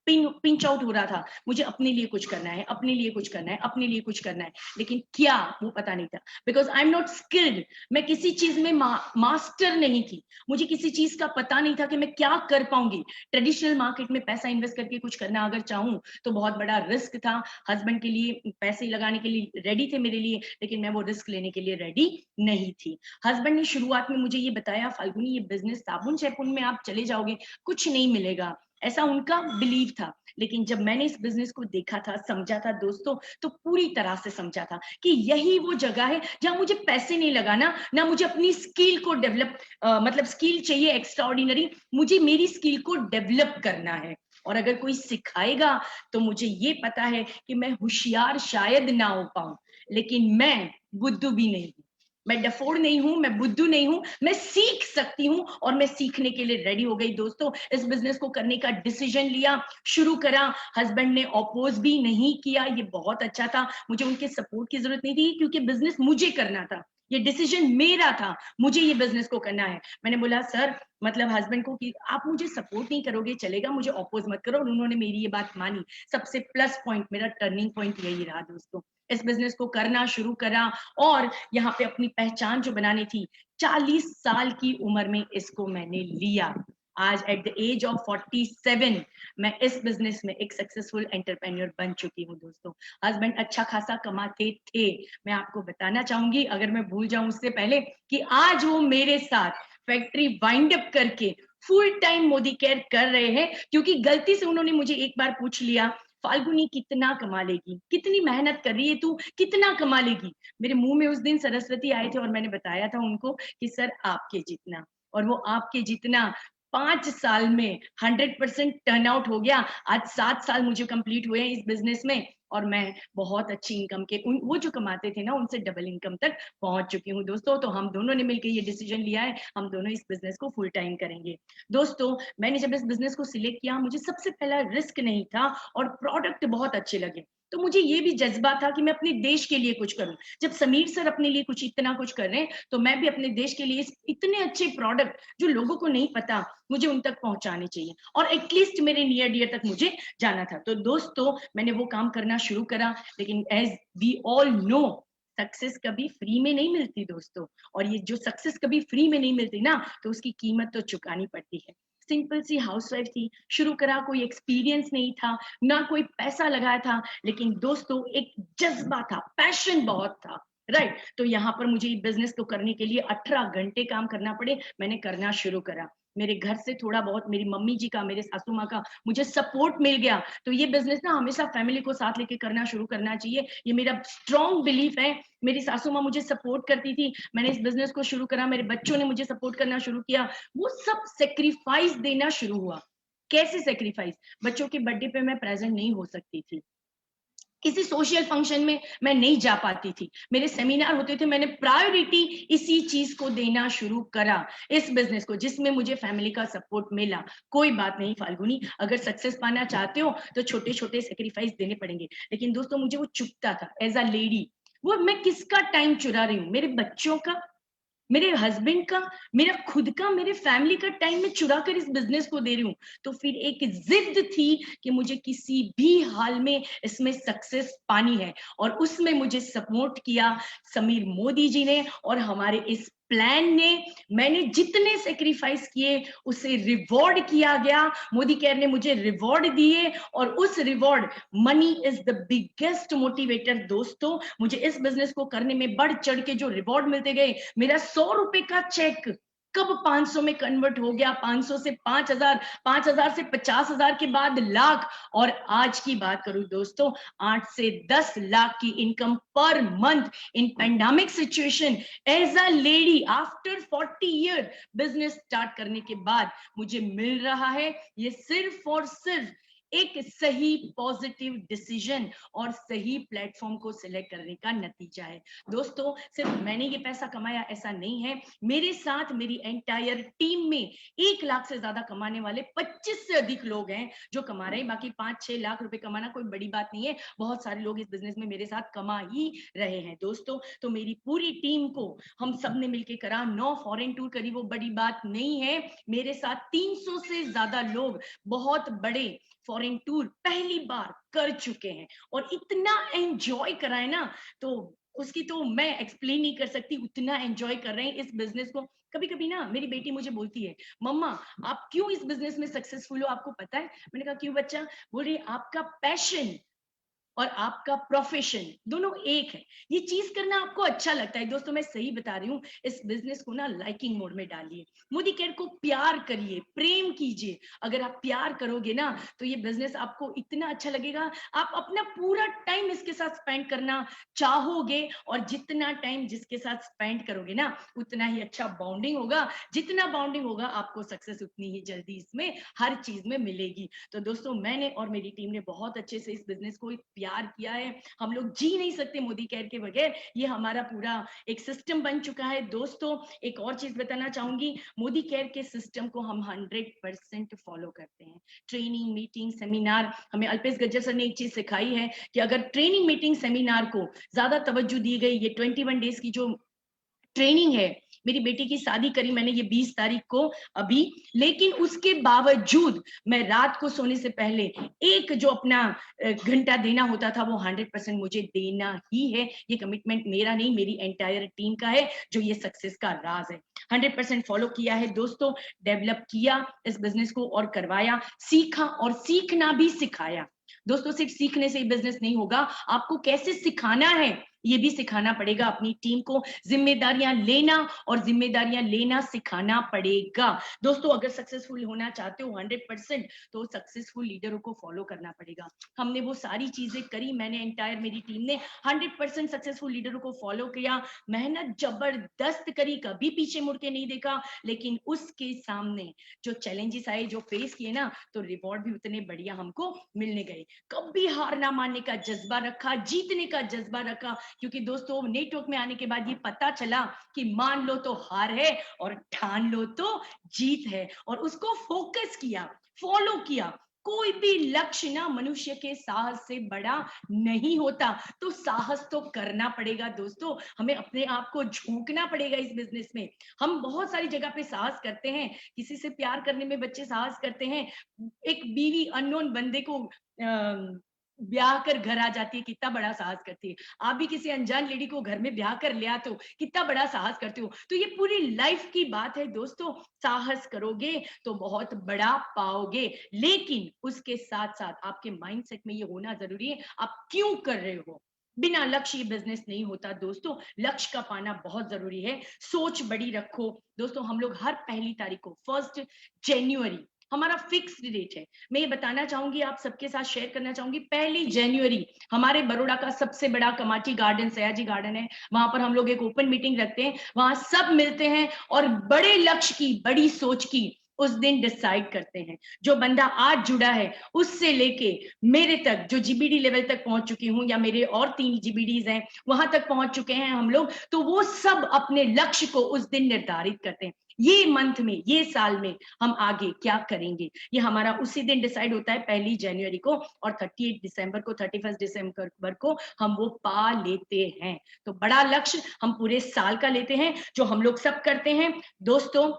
पिंच आउट हो रहा था, मुझे अपने लिए कुछ करना है, अपने लिए कुछ करना है, अपने लिए कुछ करना है, लेकिन क्या वो पता नहीं था। Because I am not skilled, मैं किसी चीज में मास्टर नहीं थी, मुझे किसी चीज का पता नहीं था कि मैं क्या कर पाऊंगी। ट्रेडिशनल मार्केट में पैसा इन्वेस्ट करके कुछ करना अगर चाहूं तो बहुत बड़ा रिस्क था। हस्बैंड के लिए पैसे लगाने के लिए रेडी थे मेरे लिए, लेकिन मैं वो रिस्क लेने के लिए रेडी नहीं थी। हस्बैंड ने शुरुआत में मुझे ये बताया, फाल्गुनी ये बिजनेस साबुन शैपून में आप चले जाओगे, कुछ नहीं मिलेगा, ऐसा उनका बिलीव था। लेकिन जब मैंने इस बिजनेस को देखा था, समझा था दोस्तों, तो पूरी तरह से समझा था कि यही वो जगह है जहां मुझे पैसे नहीं लगाना, ना मुझे अपनी स्किल को डेवलप, मतलब स्किल चाहिए एक्स्ट्राऑर्डिनरी, मुझे मेरी स्किल को डेवलप करना है। और अगर कोई सिखाएगा तो मुझे ये पता है कि मैं होशियार शायद ना हो पाऊं, लेकिन मैं बुद्धू भी नहीं हूं, मैं डफोड़ नहीं हूं, मैं बुद्धू नहीं हूं, मैं सीख सकती हूं और मैं सीखने के लिए रेडी हो गई दोस्तों। इस बिजनेस को करने का डिसीजन लिया, शुरू करा। हस्बैंड ने अपोज भी नहीं किया, ये बहुत अच्छा था। मुझे उनके सपोर्ट की जरूरत नहीं थी क्योंकि बिजनेस मुझे करना था, ये डिसीजन मेरा था, मुझे ये बिजनेस को करना है। मैंने बोला सर, मतलब हस्बैंड को कि आप मुझे सपोर्ट नहीं करोगे चलेगा, मुझे अपोज मत करो, और उन्होंने मेरी ये बात मानी। सबसे प्लस पॉइंट, मेरा टर्निंग पॉइंट यही रहा दोस्तों। इस बिजनेस को करना शुरू करा और यहाँ पे अपनी पहचान जो बनानी थी, 40 साल की उम्र में इसको मैंने लिया। आज एट द एज ऑफ 47 मैं इस बिजनेस में एक सक्सेसफुल एंटरप्रेन्योर बन चुकी हूँ दोस्तों। हस्बैंड अच्छा खासा कमाते थे, मैं आपको बताना चाहूंगी, अगर मैं भूल जाऊं उससे पहले, कि आज वो मेरे साथ फैक्ट्री वाइंड अप करके फुल टाइम मोदी केयर कर रहे हैं। क्योंकि गलती से उन्होंने मुझे एक बार पूछ लिया, फाल्गुनी कितना कमा लेगी, कितनी मेहनत कर रही है तू, कितना कमा लेगी। मेरे मुंह में उस दिन सरस्वती आए थे और मैंने बताया था उनको कि सर आपके जितना, और वो आपके जितना 5 साल में 100% टर्नआउट हो गया। आज 7 साल मुझे कंप्लीट हुए हैं इस बिजनेस में, और मैं बहुत अच्छी इनकम के, वो जो कमाते थे ना उनसे डबल इनकम तक पहुंच चुकी हूँ दोस्तों। तो हम दोनों ने मिलकर ये डिसीजन लिया है, हम दोनों इस बिजनेस को फुल टाइम करेंगे दोस्तों। मैंने जब इस बिजनेस को सिलेक्ट किया, मुझे सबसे पहला रिस्क नहीं था और प्रोडक्ट बहुत अच्छे लगे, तो मुझे ये भी जज्बा था कि मैं अपने देश के लिए कुछ करूं। जब समीर सर अपने लिए कुछ इतना कुछ कर रहे हैं, तो मैं भी अपने देश के लिए इतने अच्छे प्रोडक्ट जो लोगों को नहीं पता, मुझे उन तक पहुंचाने चाहिए, और एटलीस्ट मेरे नियर डियर तक मुझे जाना था। तो दोस्तों मैंने वो काम करना शुरू करा। लेकिन as we all know, success कभी फ्री में नहीं मिलती दोस्तों, और ये जो सक्सेस कभी फ्री में नहीं मिलती ना, तो उसकी कीमत तो चुकानी पड़ती है। सिंपल सी हाउसवाइफ थी, शुरू करा, कोई एक्सपीरियंस नहीं था, ना कोई पैसा लगाया था, लेकिन दोस्तों एक जज्बा था, पैशन बहुत था, राइट। तो यहाँ पर मुझे बिजनेस को करने के लिए 18 घंटे काम करना पड़े, मैंने करना शुरू करा। मेरे घर से थोड़ा बहुत, मेरी मम्मी जी का, मेरे सासू माँ का मुझे सपोर्ट मिल गया। तो ये बिजनेस ना हमेशा फैमिली को साथ लेके करना शुरू करना चाहिए, ये मेरा स्ट्रॉन्ग बिलीफ है। मेरी सासू माँ मुझे सपोर्ट करती थी, मैंने इस बिजनेस को शुरू करा, मेरे बच्चों ने मुझे सपोर्ट करना शुरू किया। वो सब सेक्रीफाइस देना शुरू हुआ। कैसे सेक्रीफाइस? बच्चों के बर्थडे पे मैं प्रेजेंट नहीं हो सकती थी, किसी सोशल फंक्शन में मैं नहीं जा पाती थी, मेरे सेमिनार होते थे, मैंने प्रायोरिटी इसी चीज को देना शुरू करा, इस बिजनेस को, जिसमें मुझे फैमिली का सपोर्ट मिला। कोई बात नहीं फाल्गुनी, अगर सक्सेस पाना चाहते हो तो छोटे छोटे सेक्रीफाइस देने पड़ेंगे। लेकिन दोस्तों मुझे वो चुभता था एज अ लेडी। वो मैं किसका टाइम चुरा रही हूँ? मेरे बच्चों का, मेरे हस्बैंड का, मेरा खुद का, मेरे फैमिली का टाइम मैं चुरा कर इस बिजनेस को दे रही हूँ। तो फिर एक जिद थी कि मुझे किसी भी हाल में इसमें सक्सेस पानी है, और उसमें मुझे सपोर्ट किया समीर मोदी जी ने और हमारे इस प्लान ने। मैंने जितने सेक्रीफाइस किए उसे रिवॉर्ड किया गया, मोदी केयर ने मुझे रिवॉर्ड दिए, और उस reward, money is the biggest motivator दोस्तों। मुझे इस बिजनेस को करने में बढ़ चढ़ के जो रिवॉर्ड मिलते गए, मेरा 100 रुपए का चेक कब 500 में कन्वर्ट हो गया, 500 से 5000, 5000 से 50,000 के बाद लाख, और आज की बात करूं दोस्तों, 8 से 10 लाख की income per month in pandemic situation as a lady after 40 year business start करने के बाद मुझे मिल रहा है। ये सिर्फ और सिर्फ एक सही पॉजिटिव डिसीजन और सही प्लेटफॉर्म को सिलेक्ट करने का नतीजा है दोस्तों। सिर्फ मैंने ये पैसा कमाया ऐसा नहीं है, मेरे साथ मेरी एंटायर टीम में 1 लाख से ज्यादा कमाने वाले 25 से अधिक लोग हैं जो कमा रहे हैं। बाकी 5-6 लाख रुपए कमाना कोई बड़ी बात नहीं है, बहुत सारे लोग इस बिजनेस में मेरे साथ कमा ही रहे हैं दोस्तों। तो मेरी पूरी टीम को हम सब ने मिलकर करा, 9 फॉरेन टूर करी, वो बड़ी बात नहीं है। मेरे साथ 300 से ज्यादा लोग बहुत बड़े फॉरेन टूर पहली बार कर चुके हैं, और इतना एंजॉय करा है ना, तो उसकी तो मैं एक्सप्लेन नहीं कर सकती, उतना एंजॉय कर रहे हैं इस बिजनेस को। कभी कभी ना मेरी बेटी मुझे बोलती है, मम्मा आप क्यों इस बिजनेस में सक्सेसफुल हो, आपको पता है? मैंने कहा क्यों बच्चा? बोल रही आपका पैशन और आपका प्रोफेशन दोनों एक है, ये चीज करना आपको अच्छा लगता है। दोस्तों मैं सही बता रही हूँ, इस बिजनेस को ना लाइकिंग मोड में डालिए, मोदी केयर को प्यार करिए, प्रेम कीजिए। अगर आप प्यार करोगे ना तो ये बिजनेस आपको इतना अच्छा लगेगा, आप अपना पूरा टाइम इसके साथ स्पेंड करना चाहोगे, और जितना टाइम जिसके साथ स्पेंड करोगे ना उतना ही अच्छा बॉन्डिंग होगा, जितना बॉन्डिंग होगा आपको सक्सेस उतनी ही जल्दी इसमें हर चीज में मिलेगी। तो दोस्तों मैंने और मेरी टीम ने बहुत अच्छे से इस बिजनेस को प्यार किया है, हम लोग जी नहीं सकते मोदी केयर के बगैर, ये हमारा पूरा एक सिस्टम बन चुका है दोस्तों। एक और चीज बताना चाहूंगी, मोदी केयर के सिस्टम को हम 100% फॉलो करते हैं। ट्रेनिंग, मीटिंग, सेमिनार, हमें अल्पेश गज्जर सर ने एक चीज सिखाई है कि अगर ट्रेनिंग, मीटिंग, सेमिनार को ज्यादा तवज्जो दी गई, ये 21 डेज की जो ट्रेनिंग है, मेरी बेटी की शादी करी मैंने ये 20 तारीख को अभी, लेकिन उसके बावजूद मैं रात को सोने से पहले एक जो अपना घंटा देना होता था वो 100% मुझे देना ही है। ये कमिटमेंट मेरा नहीं, मेरी एंटायर टीम का है, जो ये सक्सेस का राज है। 100% फॉलो किया है दोस्तों, डेवलप किया इस बिजनेस को और करवाया, सीखा और सीखना भी सिखाया। दोस्तों सिर्फ सीखने से ही बिजनेस नहीं होगा, आपको कैसे सिखाना है ये भी सिखाना पड़ेगा अपनी टीम को, जिम्मेदारियां लेना और जिम्मेदारियां लेना सिखाना पड़ेगा। दोस्तों अगर सक्सेसफुल होना चाहते हो 100% तो सक्सेसफुल लीडरों को फॉलो करना पड़ेगा। हमने वो सारी चीजें करी, मैंने एंटायर मेरी टीम ने 100% सक्सेसफुल लीडरों को फॉलो किया, मेहनत जबरदस्त करी, कभी पीछे मुड़ के नहीं देखा। लेकिन उसके सामने जो चैलेंजेस आए, जो फेस किए ना, तो रिवॉर्ड भी उतने बढ़िया हमको मिलने गए। कभी हार ना मानने का जज्बा रखा, जीतने का जज्बा रखा, क्योंकि दोस्तों नेटवर्क में आने के बाद ये पता चला कि मान लो तो हार है और ठान लो तो जीत है, और उसको फोकस किया, फॉलो किया। कोई भी लक्ष्य ना मनुष्य के साहस से बड़ा नहीं होता, तो साहस तो करना पड़ेगा दोस्तों, हमें अपने आप को झोंकना पड़ेगा इस बिजनेस में। हम बहुत सारी जगह पे साहस करते हैं, किसी से प्यार करने में बच्चे साहस करते हैं, एक बीवी अननोन बंदे को ब्याह कर घर आ जाती है, कितना बड़ा साहस करती है। आप भी किसी अनजान लेडी को घर में ब्याह कर ले आते हो, कितना बड़ा साहस करते हो। तो ये पूरी लाइफ की बात है दोस्तों, साहस करोगे तो बहुत बड़ा पाओगे, लेकिन उसके साथ साथ आपके माइंडसेट में ये होना जरूरी है आप क्यों कर रहे हो। बिना लक्ष्य बिजनेस नहीं होता दोस्तों, लक्ष्य का पाना बहुत जरूरी है। सोच बड़ी रखो दोस्तों, हम लोग हर पहली तारीख को 1 जनवरी हमारा फिक्स्ड डेट है। मैं ये बताना चाहूंगी, आप सबके साथ शेयर करना चाहूंगी, 1 जनवरी हमारे बड़ौदा का सबसे बड़ा कमाटी गार्डन, सयाजी गार्डन है, वहां पर हम लोग एक ओपन मीटिंग रखते हैं, वहां सब मिलते हैं और बड़े लक्ष्य की, बड़ी सोच की उस दिन डिसाइड करते हैं। जो बंदा आज जुड़ा है उससे लेके मेरे तक, जो जीबीडी लेवल तक पहुंच चुकी हूं, या मेरे और 3 जीबीडीज हैं वहां तक पहुंच चुके हैं हम लोग, तो वो सब अपने लक्ष्य को उस दिन निर्धारित करते हैं। ये मंथ में, ये साल में हम आगे क्या करेंगे, ये हमारा उसी दिन डिसाइड होता है, 1 जनवरी को, और 38 दिसंबर को, 31 दिसंबर को हम वो पा लेते हैं। तो बड़ा लक्ष्य हम पूरे साल का लेते हैं, जो हम लोग सब करते हैं। दोस्तों,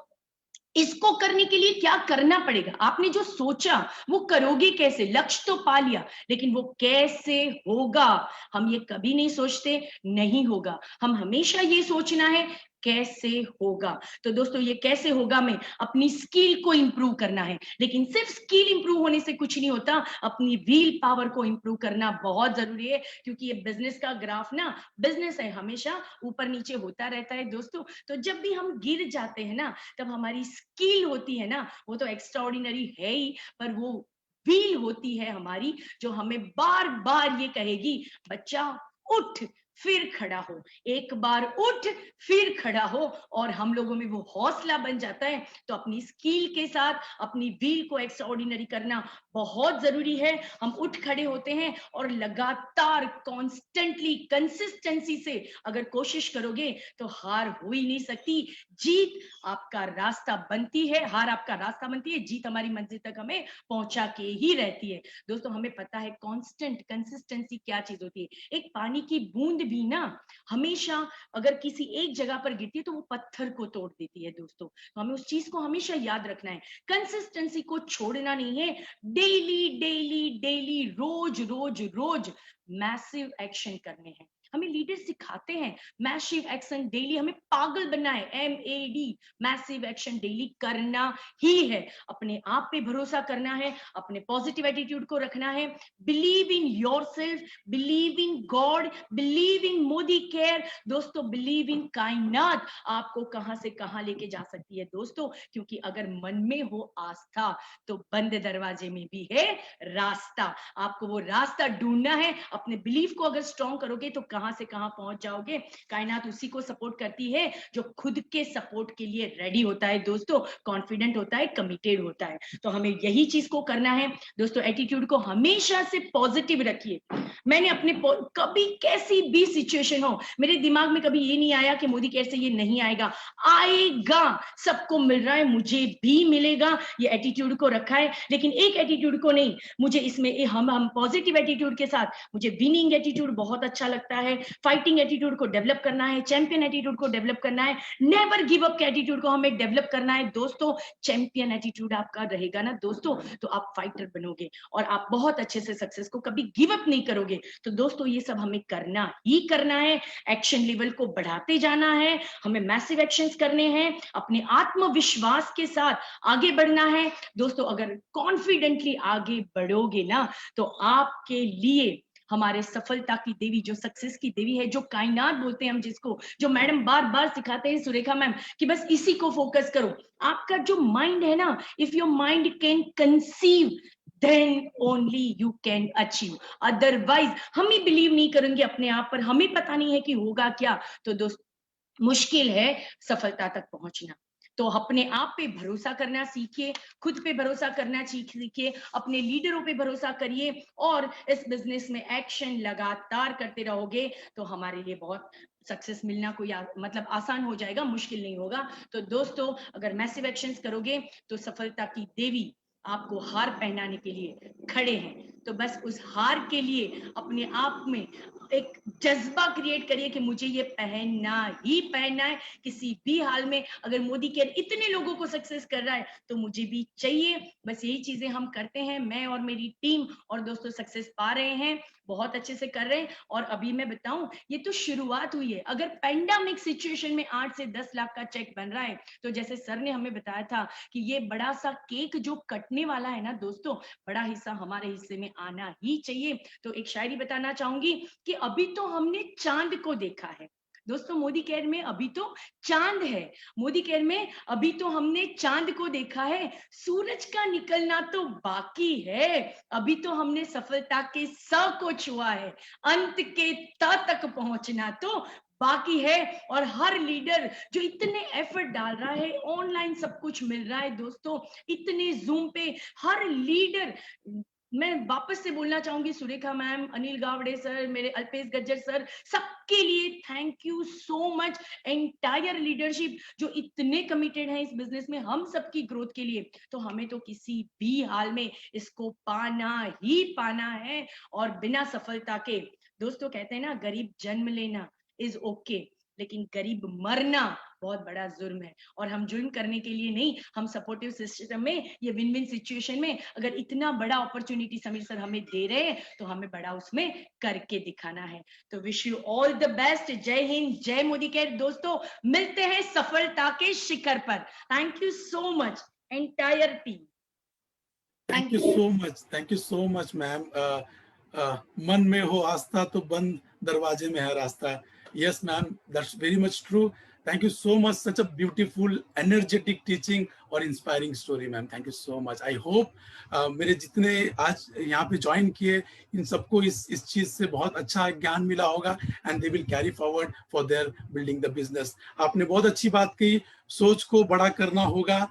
इसको करने के लिए क्या करना पड़ेगा? आपने जो सोचा वो करोगे कैसे? लक्ष्य तो पा लिया, लेकिन वो कैसे होगा हम ये कभी नहीं सोचते। नहीं होगा, हम हमेशा ये सोचना है कैसे होगा। तो दोस्तों, ये कैसे होगा में अपनी स्किल को इंप्रूव करना है, लेकिन सिर्फ स्किल इंप्रूव होने से कुछ नहीं होता, अपनी विल पावर को इंप्रूव करना बहुत जरूरी है, क्योंकि ये बिजनेस का ग्राफ ना, बिजनेस है, हमेशा ऊपर नीचे होता रहता है दोस्तों। तो जब भी हम गिर जाते हैं ना, तब हमारी स्किल होती है ना, वो तो एक्स्ट्राऑर्डिनरी है ही, पर वो विल होती है हमारी, जो हमें बार बार ये कहेगी, बच्चा उठ फिर खड़ा हो, एक बार उठ फिर खड़ा हो, और हम लोगों में वो हौसला बन जाता है। तो अपनी स्किल के साथ अपनी विल को एक्स्ट्राऑर्डिनरी करना बहुत जरूरी है। हम उठ खड़े होते हैं और लगातार कॉन्स्टेंटली कंसिस्टेंसी से अगर कोशिश करोगे तो हार हो ही नहीं सकती। जीत आपका रास्ता बनती है, हार आपका रास्ता बनती है, जीत हमारी मंजिल तक हमें पहुंचा के ही रहती है। दोस्तों, हमें पता है कांस्टेंट कंसिस्टेंसी क्या चीज होती है। एक पानी की बूंद भी ना हमेशा अगर किसी एक जगह पर गिरती है तो वो पत्थर को तोड़ देती है दोस्तों। तो हमें उस चीज को हमेशा याद रखना है, कंसिस्टेंसी को छोड़ना नहीं है। डेली डेली डेली, रोज रोज रोज मैसिव एक्शन करने हैं। हमें लीडर सिखाते हैं मैसिव एक्शन डेली, हमें पागल बनना है, MAD, मैसिव एक्शन डेली करना ही है। अपने आप पे भरोसा करना है, अपने पॉजिटिव एटीट्यूड को रखना है, believe in yourself, believe in God, believe in Modi care. दोस्तों, बिलीव इन कायनात आपको कहां से कहां लेके जा सकती है दोस्तों, क्योंकि अगर मन में हो आस्था तो बंद दरवाजे में भी है रास्ता। आपको वो रास्ता ढूंढना है। अपने बिलीफ को अगर स्ट्रॉन्ग करोगे तो कहां से कहां पहुंच जाओगे। कायनात उसी को सपोर्ट करती है जो खुद के सपोर्ट के लिए रेडी होता है दोस्तों, कॉन्फिडेंट होता है, कमिटेड होता है। तो हमें यही चीज को करना है दोस्तों। एटीट्यूड को हमेशा से पॉजिटिव रखिए। मैंने अपने कभी कैसी भी सिचुएशन हो, मेरे दिमाग में कभी ये नहीं आया कि मोदी केयर से ये नहीं आएगा, आएगा। सबको मिल रहा है, मुझे भी मिलेगा, ये एटीट्यूड को रखा है। लेकिन एक एटीट्यूड को नहीं, मुझे इसमें हम पॉजिटिव एटीट्यूड के साथ मुझे विनिंग एटीट्यूड बहुत अच्छा लगता है, फाइटिंग एटीट्यूड को डेवलप करना है, चैंपियन एटीट्यूड को डेवलप करना है, नेवर गिव अप के एटीट्यूड को हमें डेवलप करना है दोस्तों। चैंपियन एटीट्यूड आपका रहेगा ना दोस्तों, तो आप फाइटर बनोगे और आप बहुत अच्छे से सक्सेस को कभी गिव अप नहीं करोगे। तो दोस्तों, ये सब हमें करना ही करना है। एक्शन लेवल को बढ़ाते जाना है, हमें मैसिव एक्शंस करने हैं, अपने आत्मविश्वास के साथ आगे बढ़ना है दोस्तों। अगर कॉन्फिडेंटली आगे बढ़ोगे ना, तो आपके लिए हमारे सफलता की देवी, जो सक्सेस की देवी है, जो कायनात बोलते हैं हम जिसको, जो मैडम बार बार सिखाते हैं सुरेखा मैम, कि बस इसी को फोकस करो। आपका जो माइंड है ना, if your mind can conceive then only you can achieve, otherwise हम ही बिलीव नहीं करेंगे अपने आप पर, हमें पता नहीं है कि होगा क्या, तो दोस्त मुश्किल है सफलता तक पहुंचना। तो अपने आप पे भरोसा करना सीखिए, खुद पे भरोसा करना सीखिए, अपने लीडरों पे भरोसा करिए, और इस बिजनेस में एक्शन लगातार करते रहोगे तो हमारे लिए बहुत सक्सेस मिलना कोई मतलब आसान हो जाएगा, मुश्किल नहीं होगा। तो दोस्तों, अगर मैसिव एक्शंस करोगे तो सफलता की देवी आपको हार पहनाने के लिए खड़े हैं। तो बस उस हार के लिए अपने आप में एक जज्बा क्रिएट करिए कि मुझे ये पहनना ही पहनना है, किसी भी हाल में। अगर मोदी केयर इतने लोगों को सक्सेस कर रहा है तो मुझे भी चाहिए। बस यही चीजें हम करते हैं, मैं और मेरी टीम, और दोस्तों सक्सेस पा रहे हैं, बहुत अच्छे से कर रहे हैं। और अभी मैं बताऊं, ये तो शुरुआत हुई है। अगर पैंडेमिक सिचुएशन में 8 से 10 लाख का चेक बन रहा है, तो जैसे सर ने हमें बताया था कि ये बड़ा सा केक जो कटने वाला है ना दोस्तों, बड़ा हिस्सा हमारे हिस्से में आना ही चाहिए। तो एक शायरी बताना चाहूंगी कि अभी तो हमने चांद को देखा है दोस्तों, मोदी केयर में अभी तो चांद है, मोदी केयर में अभी तो हमने चांद को देखा है, सूरज का निकलना तो बाकी है, अभी तो हमने सफलता के स को छुआ है, अंत के त तक पहुंचना तो बाकी है। और हर लीडर जो इतने एफर्ट डाल रहा है, ऑनलाइन सब कुछ मिल रहा है दोस्तों, इतने जूम पे हर लीडर, मैं वापस से बोलना चाहूंगी सुरेखा मैम, अनिल गावड़े सर, मेरे अल्पेश गज्जर सर, सबके लिए thank you so much. Entire leadership जो इतने कमिटेड है इस बिजनेस में हम सबकी ग्रोथ के लिए, तो हमें तो किसी भी हाल में इसको पाना ही पाना है। और बिना सफलता के, दोस्तों कहते हैं ना, गरीब जन्म लेना इज ओके, लेकिन गरीब मरना बहुत बड़ा जुर्म है। और हम जुर्म करने के लिए नहीं, हम सपोर्टिव सिस्टम में, ये विन विन सिचुएशन में अगर इतना बड़ा अपॉर्चुनिटी समीर सर हमें दे रहे हैं, तो हमें बड़ा उसमें करके दिखाना है। तो wish you all the best. जय हिंद, जय मोदी केयर। दोस्तों मिलते हैं सफलता के शिखर पर। Thank you so much entire team. Thank you so much, thank you so much ma'am. मन में हो आस्था तो बंद दरवाजे में है रास्ता। Yes ma'am, that's very much true. Thank you so much, such a beautiful energetic teaching और inspiring story ma'am. Thank you so much. I hope मेरे जितने आज यहाँ पे ज्वाइन किए, इन सबको इस चीज से बहुत अच्छा ज्ञान मिला होगा, and they will carry forward for their building the business. आपने बहुत अच्छी बात कही, सोच को बड़ा करना होगा।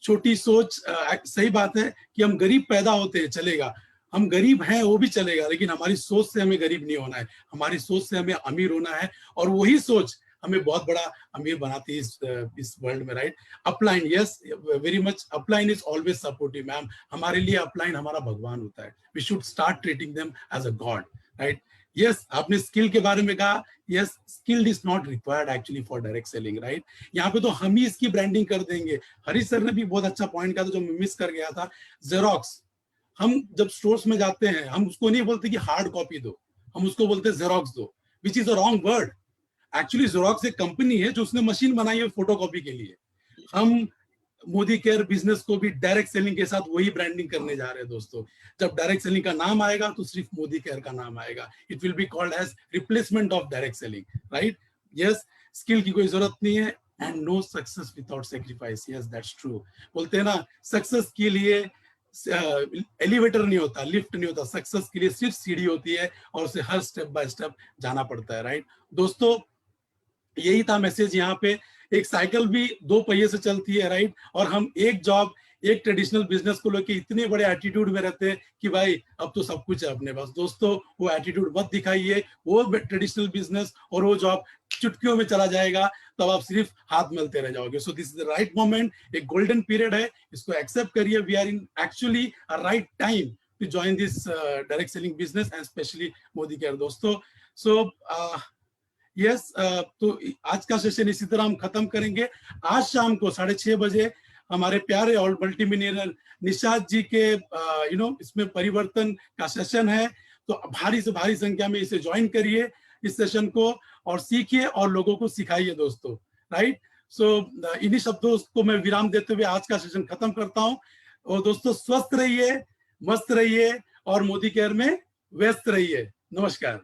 छोटी सोच, सही बात है कि हम गरीब पैदा होते हैं, चलेगा, हम गरीब हैं वो भी चलेगा, लेकिन हमारी सोच से हमें गरीब नहीं होना है, हमारी सोच से हमें अमीर होना है, और वही सोच हमें बहुत बड़ा अमीर बनाती है इस वर्ल्ड में, right. Upline, yes very much, upline is always supportive ma'am. हमारे लिए अपलाइन हमारा भगवान होता है। We should start treating them as a god, right. Yes, आपने स्किल के बारे में कहा, yes, skill is not required actually for direct selling, right. यहाँ पे तो हम ही इसकी ब्रांडिंग कर देंगे। हरीश सर ने भी बहुत अच्छा पॉइंट कहा था जो मैं मिस कर गया था, जेरोक्स। हम जब स्टोर्स में जाते हैं, हम उसको नहीं बोलते कि हार्ड कॉपी दो, हम उसको बोलते हैं जेरोक्स दो, which is a wrong word. Actually xerox एक कंपनी है जो उसने मशीन बनाई है फोटोकॉपी के लिए। हम मोदी केयर बिजनेस को भी डायरेक्ट सेलिंग के साथ वही ब्रांडिंग करने जा रहे हैं दोस्तों। जब डायरेक्ट सेलिंग का नाम आएगा तो सिर्फ मोदी केयर का नाम आएगा। It will be called as replacement of direct selling, right. Yes, skill की कोई जरूरत नहीं है, and no success without sacrifice. Yes, that's true. बोलते हैं ना, सक्सेस के लिए एलिवेटर नहीं होता, लिफ्ट नहीं होता, सक्सेस के लिए सिर्फ सीढ़ी होती है, और उसे हर स्टेप बाय स्टेप जाना पड़ता है, राइट। दोस्तों यही था मैसेज यहाँ पे। एक साइकिल भी दो पहिए से चलती है, राइट, और हम एक जॉब, एक ट्रेडिशनल बिजनेस को लेके इतने बड़े एटीट्यूड में रहते हैं कि भाई अब तो सब कुछ है अपने पास। दोस्तों वो एटीट्यूड मत दिखाइए, वो ट्रेडिशनल बिजनेस और वो जॉब चुटकियों में चला जाएगा, तब आप सिर्फ हाथ मिलते रह जाओगे। So this is the right moment, एक गोल्डन पीरियड है, इसको एक्सेप्ट करिए। We are in actually a right time to join this direct selling business, and specially Modicare दोस्तों। सो यस, तो आज का सेशन इसी तरह हम खत्म करेंगे। आज शाम को 6:30 बजे हमारे प्यारे और मल्टी मिलियनर निशाद जी के इसमें परिवर्तन का सेशन है। तो भारी से भारी संख्या में इसे ज्वाइन करिए, इस सेशन को, और सीखिए और लोगों को सिखाइए दोस्तों, राइट। सो इन्हीं शब्दों को मैं विराम देते हुए आज का सेशन खत्म करता हूँ। और दोस्तों स्वस्थ रहिए, मस्त रहिए, और मोदी केयर में व्यस्त रहिए। नमस्कार।